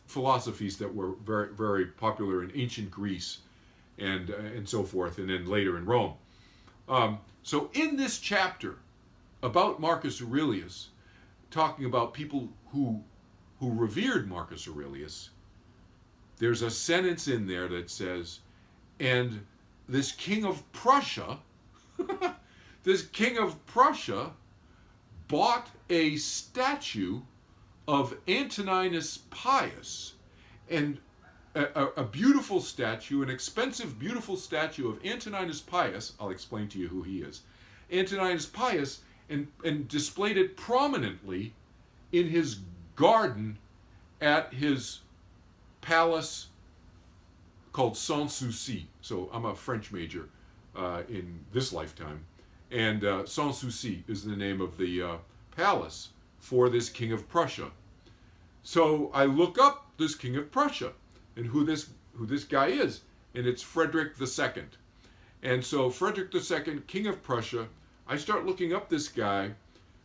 S1: philosophies that were very, very popular in ancient Greece and so forth, and then later in Rome. So in this chapter about Marcus Aurelius, talking about people who revered Marcus Aurelius, there's a sentence in there that says, and this king of Prussia, bought a statue of Antoninus Pius, and a beautiful statue, an expensive, beautiful statue of Antoninus Pius. I'll explain to you who he is. Antoninus Pius, and displayed it prominently in his garden at his palace called Sans-Souci. So I'm a French major in this lifetime, and Sans-Souci is the name of the palace for this king of Prussia. So I look up this king of Prussia and who this guy is, and it's Frederick II. And so Frederick II, king of Prussia, I start looking up this guy.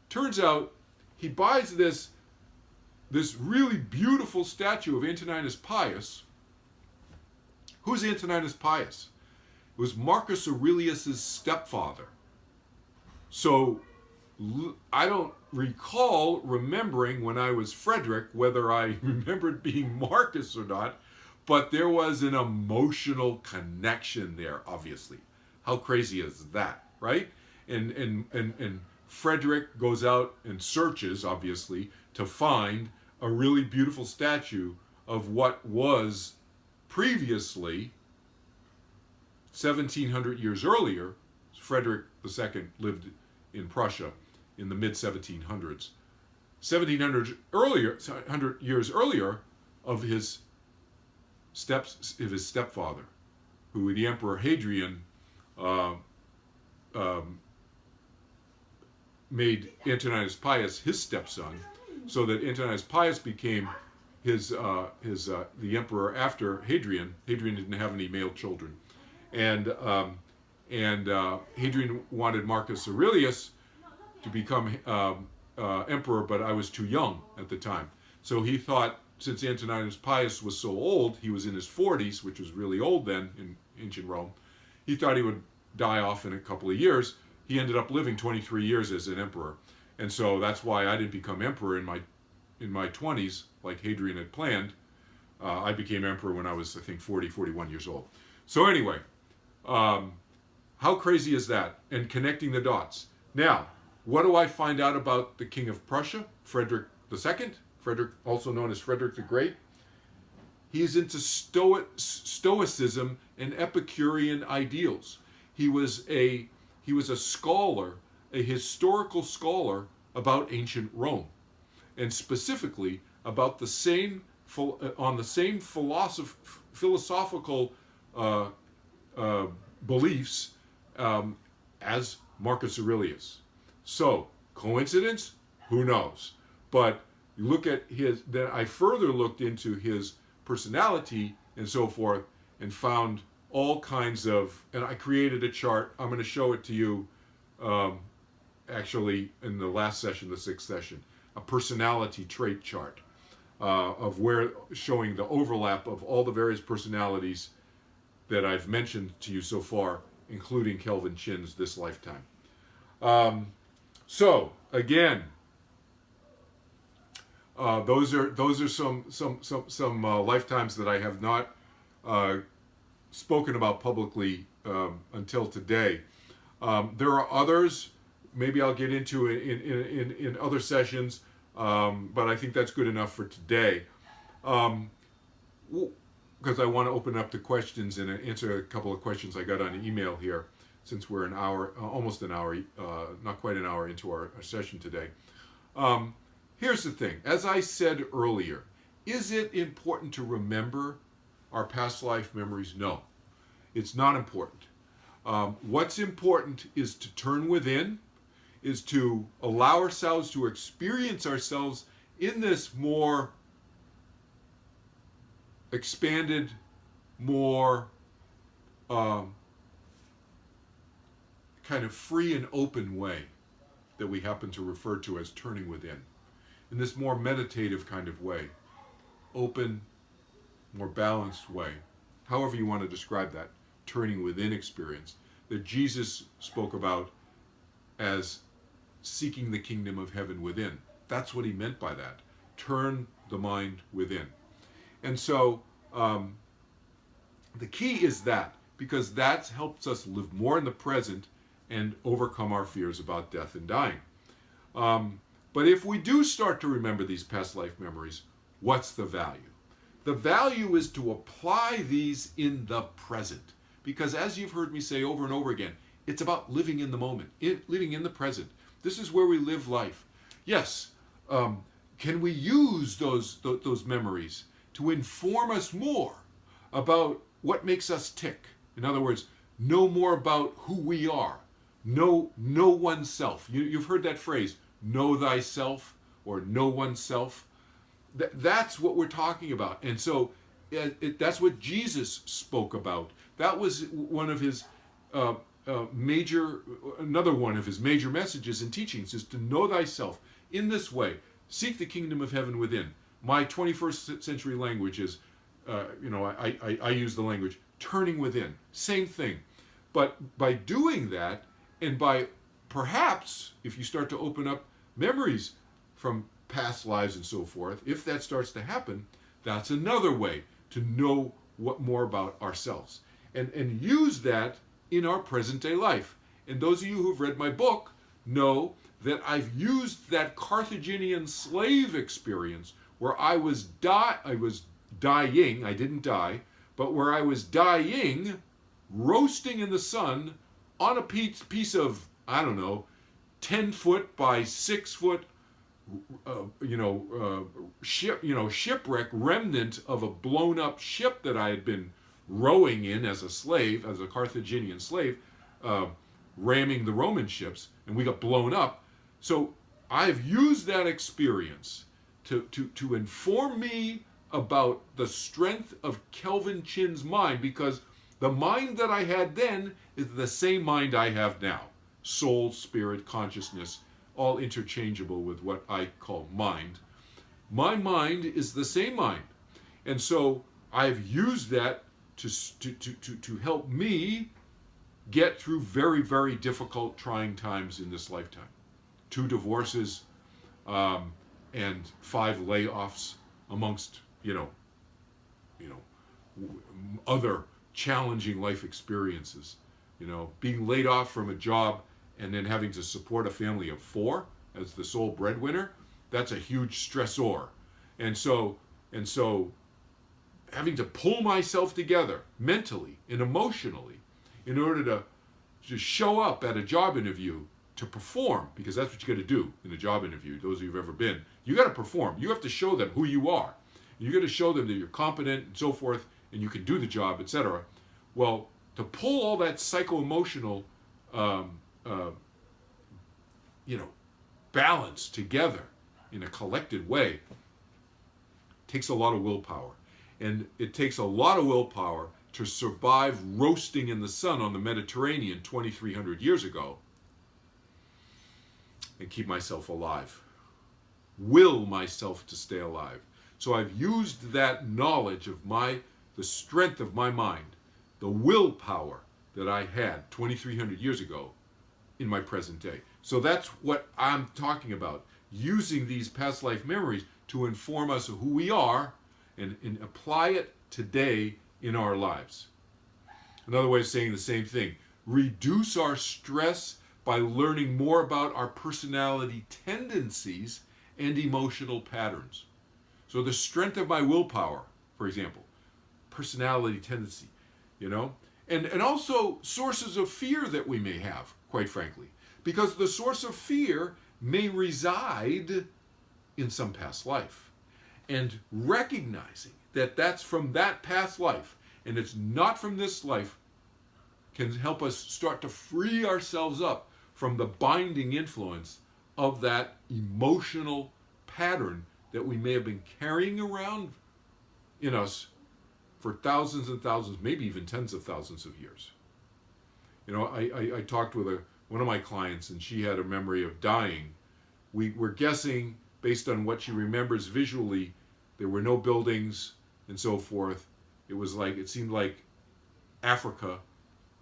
S1: Turns out he buys this really beautiful statue of Antoninus Pius. Who's Antoninus Pius? It was Marcus Aurelius's stepfather. So I don't recall remembering when I was Frederick whether I remembered being Marcus or not, but there was an emotional connection there, obviously. How crazy is that, right? And Frederick goes out and searches, obviously, to find a really beautiful statue of what was previously, 1700 years earlier. Frederick II lived in Prussia in the mid-1700s. 100 years earlier, of his stepfather, who the Emperor Hadrian made Antoninus Pius his stepson, so that Antoninus Pius became the emperor after Hadrian. Hadrian didn't have any male children, and Hadrian wanted Marcus Aurelius to become emperor, but I was too young at the time. So he thought, since Antoninus Pius was so old, he was in his 40s, which was really old then in ancient Rome, he thought he would die off in a couple of years. He ended up living 23 years as an emperor. And so that's why I didn't become emperor in my 20s, like Hadrian had planned. I became emperor when I was, I think, 41 years old. So anyway, how crazy is that? And connecting the dots. Now, what do I find out about the King of Prussia, Frederick II? Frederick, also known as Frederick the Great. He's into Stoicism and Epicurean ideals. He was a scholar, a historical scholar about ancient Rome, and specifically about the same philosophical beliefs as Marcus Aurelius. So, coincidence? Who knows? But you look at then I further looked into his personality and so forth, and found all kinds of, and I created a chart. I'm going to show it to you actually in the last session, the 6th session, a personality trait chart of where, showing the overlap of all the various personalities that I've mentioned to you so far, including Kelvin Chin's this lifetime. So again, those are some lifetimes that I have not spoken about publicly until today. There are others. Maybe I'll get into in other sessions, but I think that's good enough for today. because I want to open up the questions and answer a couple of questions I got on email here, since we're an hour, almost an hour, not quite an hour into our session today. Here's the thing. As I said earlier, is it important to remember our past life memories? No, it's not important. What's important is to turn within, is to allow ourselves to experience ourselves in this more expanded, more kind of free and open way that we happen to refer to as turning within. In this more meditative kind of way, open, more balanced way, however you want to describe that, turning within experience, that Jesus spoke about as seeking the kingdom of heaven within. That's what he meant by that. Turn the mind within. And so the key is that, because that helps us live more in the present and overcome our fears about death and dying. But if we do start to remember these past life memories, what's the value? The value is to apply these in the present. Because as you've heard me say over and over again, it's about living in the moment, living in the present. This is where we live life. Yes, can we use those memories to inform us more about what makes us tick? In other words, know more about who we are. Know oneself. You've heard that phrase, know thyself, or know oneself. That's what we're talking about. And so that's what Jesus spoke about. That was one of his another one of his major messages and teachings, is to know thyself in this way. Seek the kingdom of heaven within. My 21st century language is, I use the language turning within. Same thing. But by doing that, and by perhaps, if you start to open up memories from past lives and so forth, if that starts to happen, that's another way to know more about ourselves. And use that in our present day life. And those of you who've read my book know that I've used that Carthaginian slave experience where I was dying, I didn't die, but where I was dying, roasting in the sun on a piece of, 10 foot by 6 foot, shipwreck remnant of a blown up ship that I had been rowing in as a slave, as a Carthaginian slave, ramming the Roman ships, and we got blown up. So I've used that experience to inform me about the strength of Kelvin Chin's mind, because the mind that I had then is the same mind I have now. Soul, spirit, consciousness, all interchangeable with what I call mind. My mind is the same mind. And so I've used that to help me get through very, very difficult, trying times in this lifetime. 2 divorces and 5 layoffs, amongst other challenging life experiences. Being laid off from a job and then having to support a family of 4 as the sole breadwinner, that's a huge stressor. And so having to pull myself together mentally and emotionally in order to just show up at a job interview to perform, because that's what you got to do in a job interview. Those of you who've ever been, you got to perform. You have to show them who you are. You got to show them that you're competent and so forth, and you can do the job, etc. Well, to pull all that psycho-emotional, balance together in a collected way takes a lot of willpower. And it takes a lot of willpower to survive roasting in the sun on the Mediterranean 2,300 years ago and keep myself alive. Will myself to stay alive. So I've used that knowledge of the strength of my mind, the willpower that I had 2,300 years ago in my present day. So that's what I'm talking about, using these past life memories to inform us of who we are and apply it today in our lives. Another way of saying the same thing, reduce our stress by learning more about our personality tendencies and emotional patterns. So the strength of my willpower, for example, personality tendency, you know? And also sources of fear that we may have, quite frankly. Because the source of fear may reside in some past life. And recognizing that that's from that past life, and it's not from this life, can help us start to free ourselves up from the binding influence of that emotional pattern that we may have been carrying around in us for thousands and thousands, maybe even tens of thousands of years. You know, I talked with one of my clients, and she had a memory of dying. We were guessing, based on what she remembers visually, there were no buildings and so forth. It seemed like Africa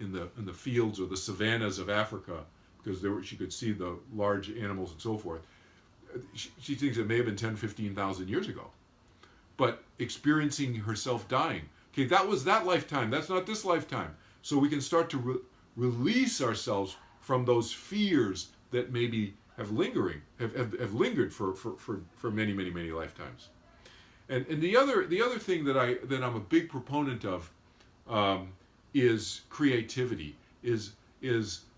S1: in the fields or the savannas of Africa, because she could see the large animals and so forth. She thinks it may have been 10, 15,000 years ago. But experiencing herself dying. Okay, that was that lifetime. That's not this lifetime. So we can start to release ourselves from those fears that maybe have lingered for many, many, many lifetimes. And the other thing that I'm a big proponent of is creativity, is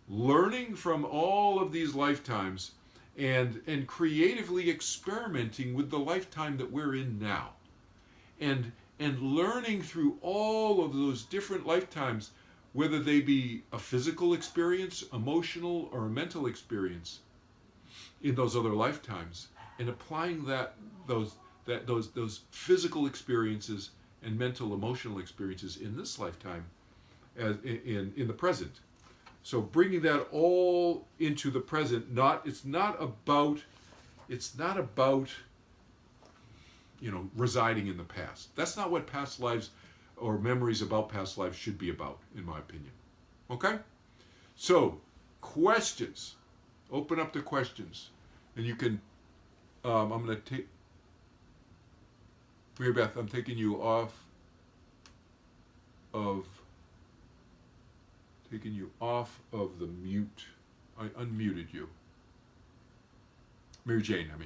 S1: learning from all of these lifetimes and creatively experimenting with the lifetime that we're in now. And learning through all of those different lifetimes, whether they be a physical experience, emotional, or a mental experience in those other lifetimes, and applying those physical experiences and mental, emotional experiences in this lifetime as in the present. So bringing that all into the present, it's not about residing in the past. That's not what past lives or memories about past lives should be about, in my opinion. Okay? So, questions. Open up the questions. And you can, I'm going to take, Mary Beth, I'm taking you off of the mute. I unmuted you. Mary Jane, I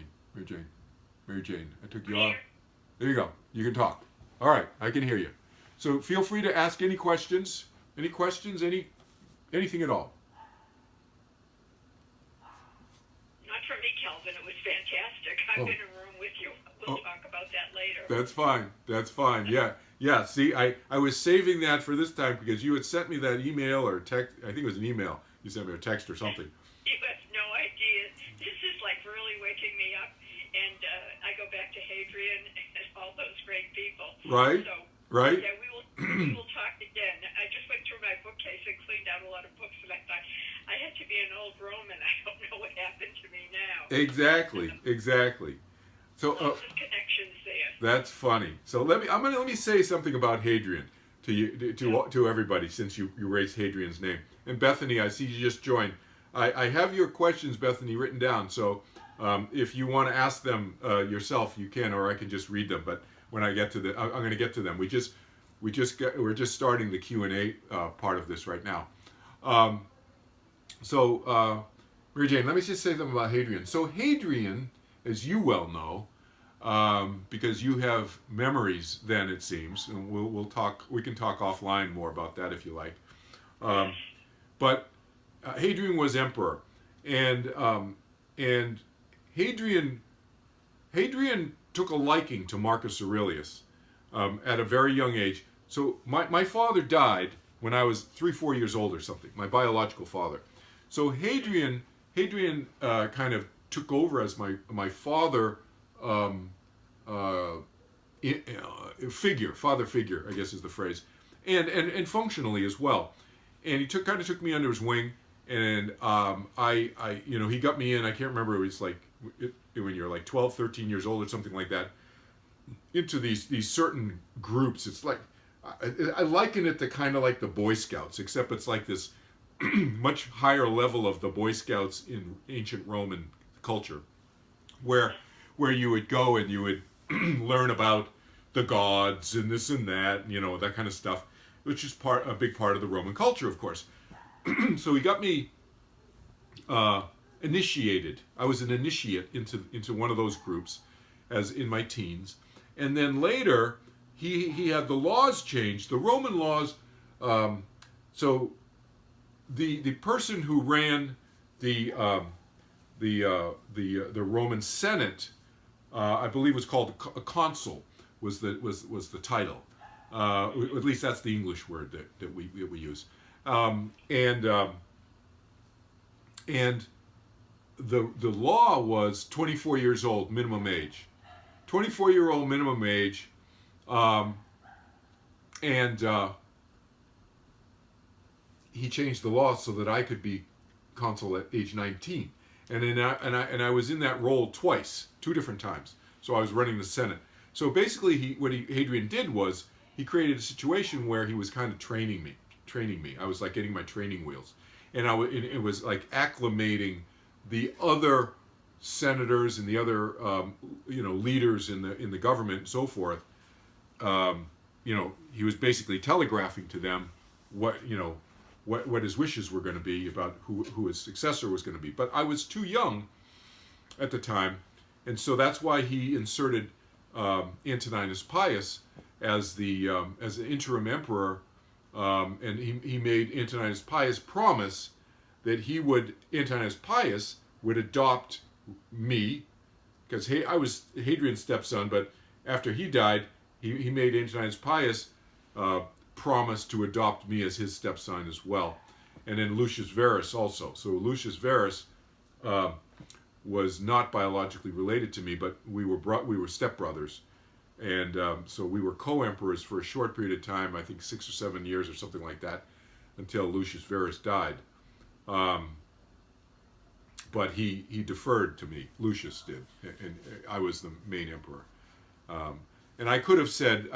S1: took you off. There you go. You can talk. All right, I can hear you. So feel free to ask any questions. Any questions? Anything at all?
S2: Not for me, Kelvin. It was fantastic. I'm in a room with you. We'll talk about that later.
S1: That's fine. Yeah. See, I was saving that for this time because you had sent me that email or text. I think it was an email. You sent me a text or something.
S2: You have no idea. This is like really waking me up. And I go back to Hadrian and all those great people.
S1: Right.
S2: So,
S1: right.
S2: Yeah, we will talk again. I just went through my bookcase and cleaned out a lot of books, and I thought I had to be an old Roman. I don't know what happened to me now.
S1: Exactly. So
S2: lots of connections there.
S1: That's funny. So let me say something about Hadrian to everybody, since you raised Hadrian's name. And Bethany, I see you just joined. I have your questions, Bethany, written down. So if you want to ask them yourself, you can, or I can just read them. But when I get to I'm going to get to them. We're just starting the Q&A part of this right now. Mary Jane, let me just say something about Hadrian. So Hadrian, as you well know, because you have memories, then it seems, and we'll talk. We can talk offline more about that if you like. But Hadrian was emperor, and Hadrian took a liking to Marcus Aurelius at a very young age. So my father died when I was 3-4 years old or something, my biological father. So Hadrian kind of took over as my father father figure, I guess is the phrase, and functionally as well. And he kind of took me under his wing, and he got me in. I can't remember. It was like when you're like 12, 13 years old or something like that, into these certain groups. It's like I liken it to kind of like the Boy Scouts, except it's like this much higher level of the Boy Scouts in ancient Roman culture, where you would go and you would learn about the gods and this and that, that kind of stuff, which is a big part of the Roman culture, of course. So he got me initiated. I was an initiate into one of those groups as in my teens. And then later, he had the laws changed. The Roman laws. So the person who ran the Roman Senate, I believe, was called a consul. Was the title? At least that's the English word that we use. And the law was 24 years old minimum age. 24-year-old minimum age. He changed the law so that I could be consul at age 19, and I was in that role twice, 2 different times. So I was running the Senate. So basically, Hadrian did was he created a situation where he was kind of training me. I was like getting my training wheels, and it was like acclimating the other senators and the other leaders in the government and so forth. He was basically telegraphing to them what his wishes were going to be about who his successor was going to be. But I was too young at the time, and so that's why he inserted Antoninus Pius as the interim emperor, and he made Antoninus Pius promise that Antoninus Pius would adopt me, because I was Hadrian's stepson, but after he died, he made Antoninus Pius promise to adopt me as his stepson as well, and then Lucius Verus also. So Lucius Verus was not biologically related to me, but we were stepbrothers, and so we were co-emperors for a short period of time, I think 6 or 7 years or something like that, until Lucius Verus died. But he deferred to me. Lucius did, and I was the main emperor. And I could have said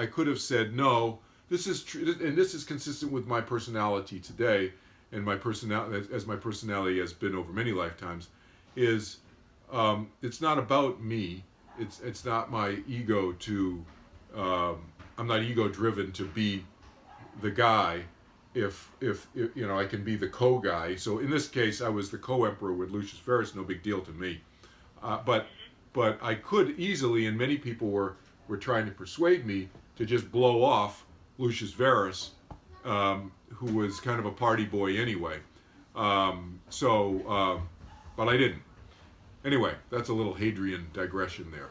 S1: no. This is true, and this is consistent with my personality today, and my personality as my personality has been over many lifetimes. Is it's not about me. It's not my ego to. I'm not ego driven to be the guy. If I can be the co-guy. So in this case, I was the co-emperor with Lucius Verus. No big deal to me. But I could easily, and many people were trying to persuade me to just blow off Lucius Verus, who was kind of a party boy anyway. But I didn't. Anyway, that's a little Hadrian digression there.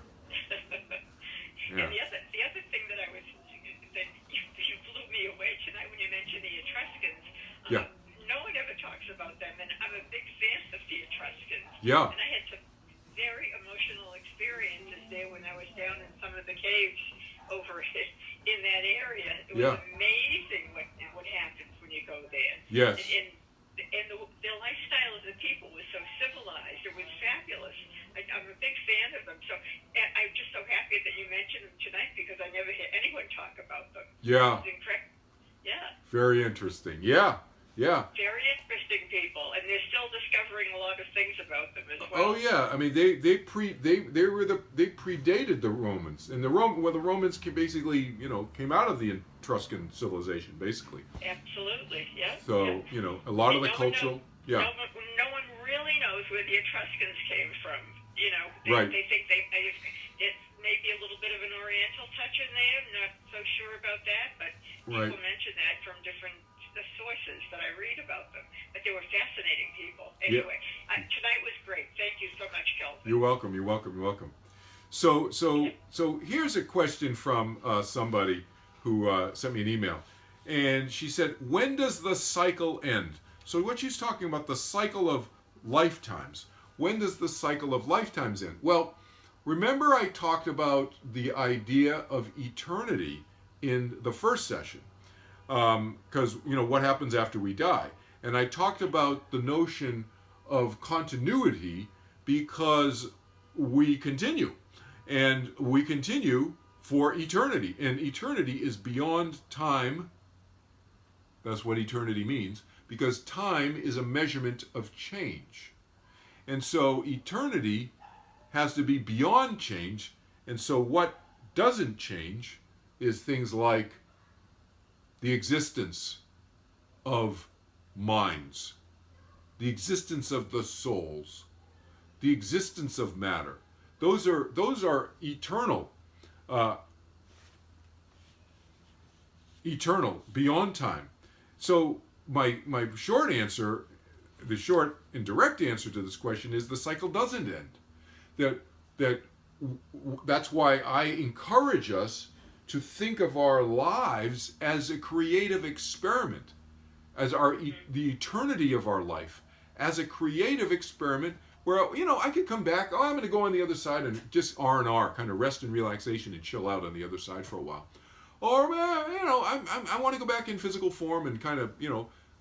S2: Yeah. And the other thing that you blew me away tonight when you mentioned the Etruscans.
S1: Yeah.
S2: No one ever talks about them, and I'm a big fan of the Etruscans.
S1: Yeah.
S2: And I had some very emotional experiences there when I was down in some of the caves over in that area. It was amazing what happens when you go there.
S1: Yes.
S2: And the lifestyle of the people was so civilized. It was fabulous. I'm a big fan of them. So I'm just so happy that you mentioned them tonight, because I never hear anyone talk about them.
S1: Yeah.
S2: Yeah.
S1: Very interesting. Yeah. Yeah.
S2: Very interesting people, and they're still discovering a lot of things about them as well.
S1: Oh yeah, I mean they predated the Romans, and the Romans basically came out of the Etruscan civilization basically.
S2: Absolutely, yeah.
S1: So a lot of the cultural,
S2: no one really knows where the Etruscans came from.
S1: Right.
S2: They think it's maybe a little bit of an Oriental touch in there. I'm not so sure about that, but people mention that from different sources that I read about them. But they were fascinating people. Anyway, tonight was great. Thank you so much, Kelvin.
S1: You're welcome. You're welcome. So here's a question from somebody who sent me an email, and she said, "When does the cycle end?" So what she's talking about, the cycle of lifetimes. When does the cycle of lifetimes end? Well, remember I talked about the idea of eternity in the first session, because what happens after we die, and I talked about the notion of continuity, because we continue, and we continue for eternity, and eternity is beyond time. That's what eternity means, because time is a measurement of change. And so eternity has to be beyond change. And so what doesn't change is things like the existence of minds, the existence of the souls, the existence of matter. Those are eternal. eternal, beyond time. So my short answer, the short and direct answer to this question is the cycle doesn't end. That's why I encourage us to think of our lives as a creative experiment, as the eternity of our life, as a creative experiment where, I could come back, I'm going to go on the other side and just R&R, kind of rest and relaxation and chill out on the other side for a while. Or, I want to go back in physical form and kind of,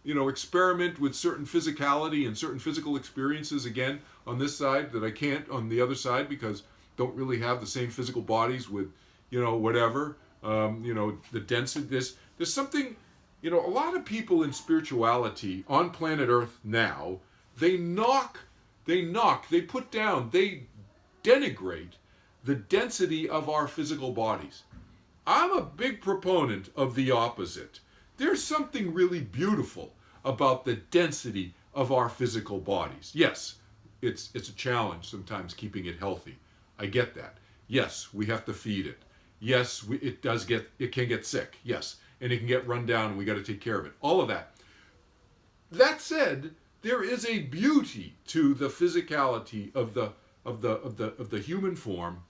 S1: experiment with certain physicality and certain physical experiences again on this side that I can't on the other side because don't really have the same physical bodies with, whatever, the density. There's something, a lot of people in spirituality on planet Earth now, they put down, they denigrate the density of our physical bodies. I'm a big proponent of the opposite. There's something really beautiful about the density of our physical bodies. Yes, it's a challenge sometimes keeping it healthy. I get that. Yes, we have to feed it. Yes, it can get sick. Yes, and it can get run down and we got to take care of it. All of that. That said, there is a beauty to the physicality of the human form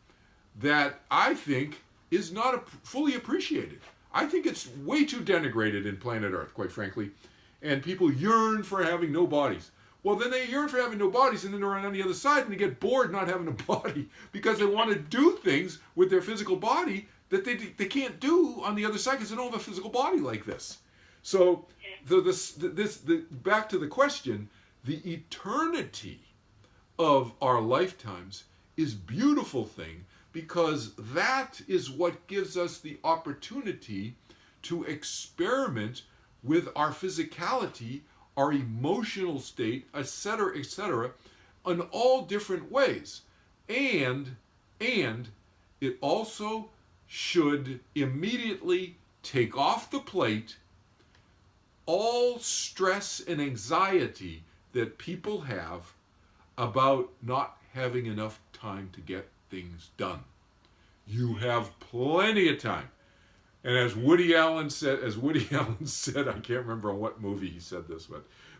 S1: that I think is not fully appreciated. I think it's way too denigrated in planet Earth, quite frankly. And people yearn for having no bodies. Well, then they yearn for having no bodies, and then they're on the other side, and they get bored not having a body because they want to do things with their physical body that they can't do on the other side because they don't have a physical body like this. So, back to the question, the eternity of our lifetimes is a beautiful thing because that is what gives us the opportunity to experiment with our physicality, our emotional state, etc., in all different ways. And it also should immediately take off the plate all stress and anxiety that people have about not having enough time to get things done. You have plenty of time. And as Woody Allen said, I can't remember on what movie he said this,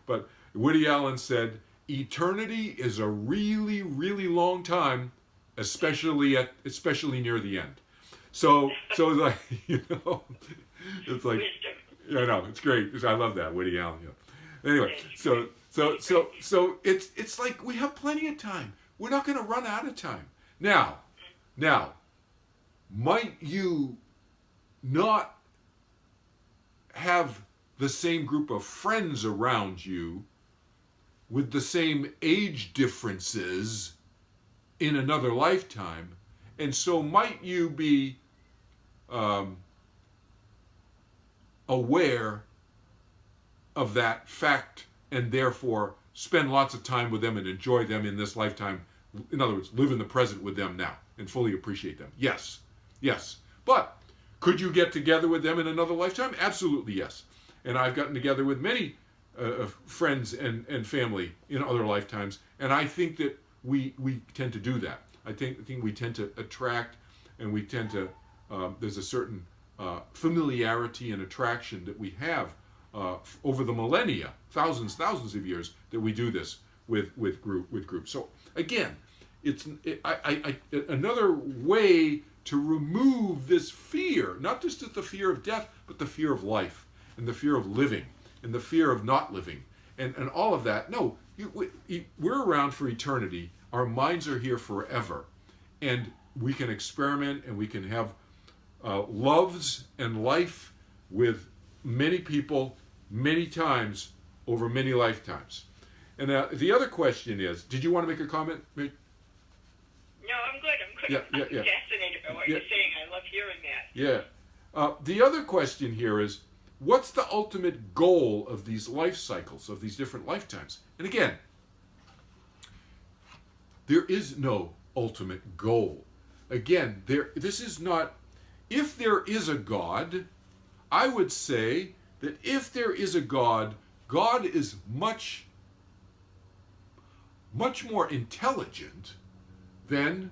S1: but Woody Allen said, eternity is a really, really long time, especially near the end. So it's like, it's like, I know, it's great. I love that, Woody Allen. Anyway, so it's like we have plenty of time. We're not going to run out of time. Now, might you not have the same group of friends around you with the same age differences in another lifetime, and so might you be aware of that fact and therefore spend lots of time with them and enjoy them in this lifetime. In other words, live in the present with them now and fully appreciate them. Yes. But could you get together with them in another lifetime? Absolutely yes. And I've gotten together with many friends and family in other lifetimes, and I think that we tend to do that. I think we tend to attract, and we tend to, there's a certain familiarity and attraction that we have over the millennia, thousands of years, that we do this with groups. So again, it's another way to remove this fear, not just the fear of death, but the fear of life, and the fear of living, and the fear of not living, and all of that. No, we're around for eternity. Our minds are here forever, and we can experiment, and we can have loves and life with many people, many times, over many lifetimes. And the other question is, did you want to make a comment?
S2: No, I'm good. I'm fascinated by what you're saying. I love hearing that.
S1: Yeah. The other question here is, what's the ultimate goal of these life cycles, of these different lifetimes? And again, there is no ultimate goal. Again, this is not, if there is a God, I would say that if there is a God, God is much more intelligent than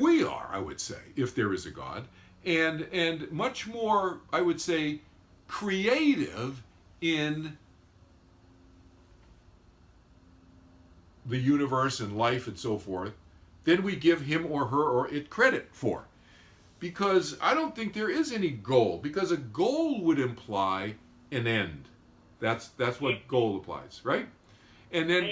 S1: we are, I would say, if there is a God. and much more, I would say, creative in the universe and life and so forth than we give him or her or it credit for. Because I don't think there is any goal, because a goal would imply an end. That's what goal applies, right? And then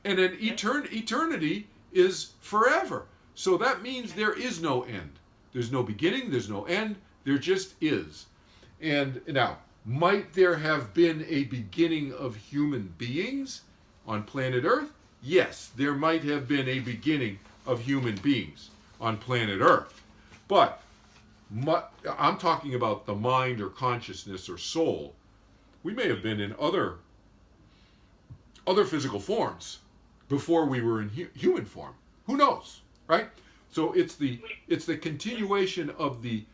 S1: eternity is forever. So that means there is no end. There's no beginning, there's no end, there just is. And now, might there have been a beginning of human beings on planet Earth? Yes, there might have been a beginning of human beings on planet Earth. But I'm talking about the mind or consciousness or soul. We may have been in other physical forms before we were in human form. Who knows, right? So it's the continuation of the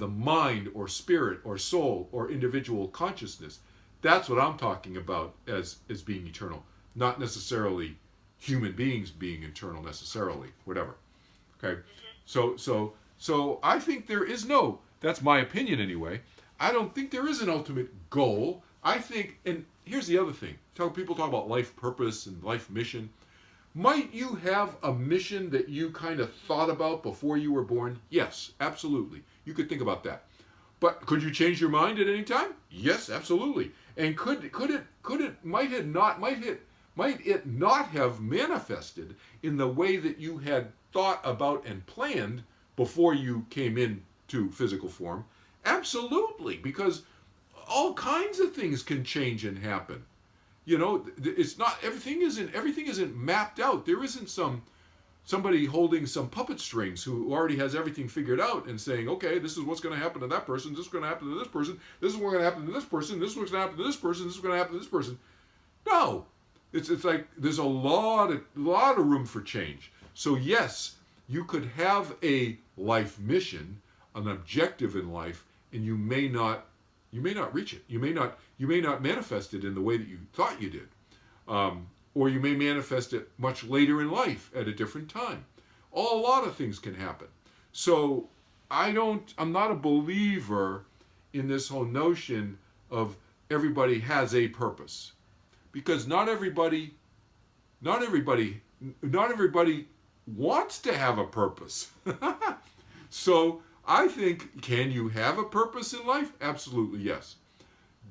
S1: mind or spirit or soul or individual consciousness. That's what I'm talking about as being eternal, not necessarily human beings being eternal necessarily, whatever. Okay, so I think there is no. That's my opinion anyway. I don't think there is an ultimate goal. I think, and here's the other thing. People talk about life purpose and life mission. Might you have a mission that you kind of thought about before you were born? Yes, absolutely. You could think about that. But could you change your mind at any time? Yes, absolutely. And might it not have manifested in the way that you had thought about and planned before you came into physical form? Absolutely, because all kinds of things can change and happen. You know, it's not everything isn't mapped out. There isn't somebody holding some puppet strings who already has everything figured out and saying, okay, this is what's going to happen to that person, this is going to happen to this person, this is what's going to happen to this person, this is what's going to happen to this person, this is going to happen to this person. No, it's like there's a lot of room for change. So yes, you could have a life mission, an objective in life, and you may not reach it. You may not manifest it in the way that you thought you did. Or you may manifest it much later in life at a different time. A lot of things can happen. So I'm not a believer in this whole notion of everybody has a purpose. Because not everybody wants to have a purpose. So I think, can you have a purpose in life? Absolutely, yes.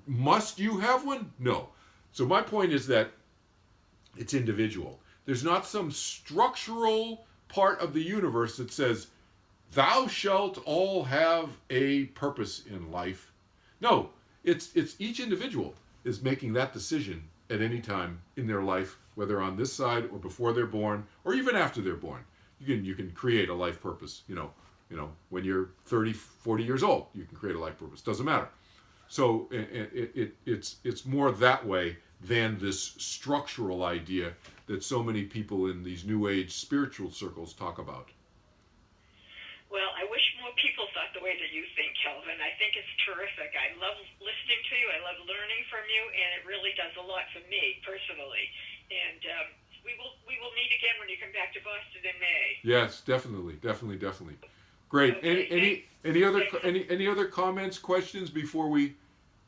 S1: Must you have one? No. So my point is that it's individual. There's not some structural part of the universe that says, thou shalt all have a purpose in life. No, it's each individual is making that decision at any time in their life, whether on this side or before they're born, or even after they're born. You can create a life purpose, when you're 30, 40 years old, you can create a life purpose. Doesn't matter. So it's more that way than this structural idea that so many people in these New Age spiritual circles talk about.
S2: Well, I wish more people thought the way that you think, Kelvin. I think it's terrific. I love listening to you. I love learning from you, and it really does a lot for me personally. And we will meet again when you come back to Boston in May.
S1: Yes, definitely. Great. Okay, any other comments, questions before we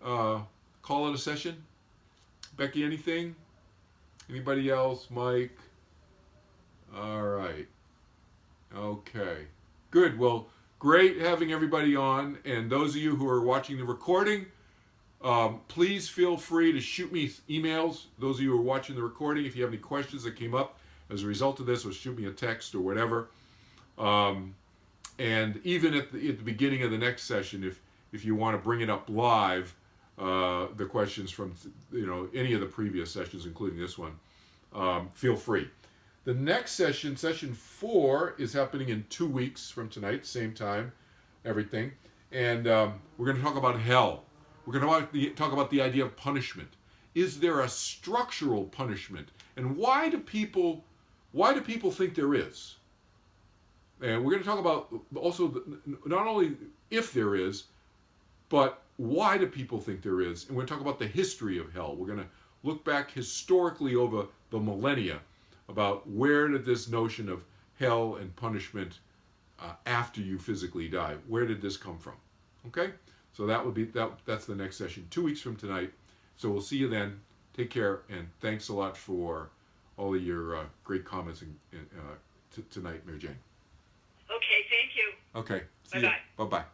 S1: call it a session? Becky, anything? Anybody else? Mike? All right. Okay. Good. Well, great having everybody on. And those of you who are watching the recording, please feel free to shoot me emails. Those of you who are watching the recording, if you have any questions that came up as a result of this, or shoot me a text or whatever. And even at the beginning of the next session, if you want to bring it up live, the questions from any of the previous sessions, including this one, feel free. The next session, session 4, is happening in 2 weeks from tonight, same time, everything, and we're going to talk about hell. We're going to talk about the idea of punishment. Is there a structural punishment, and why do people think there is? And we're going to talk about also not only if there is, but why do people think there is? And we're going to talk about the history of hell. We're going to look back historically over the millennia about where did this notion of hell and punishment after you physically die. Where did this come from? Okay? So that would be that's the next session, 2 weeks from tonight. So we'll see you then. Take care, and thanks a lot for all of your great comments tonight, Mary Jane.
S2: Okay, thank you.
S1: Okay. See
S2: Bye-bye.
S1: you. Bye-bye.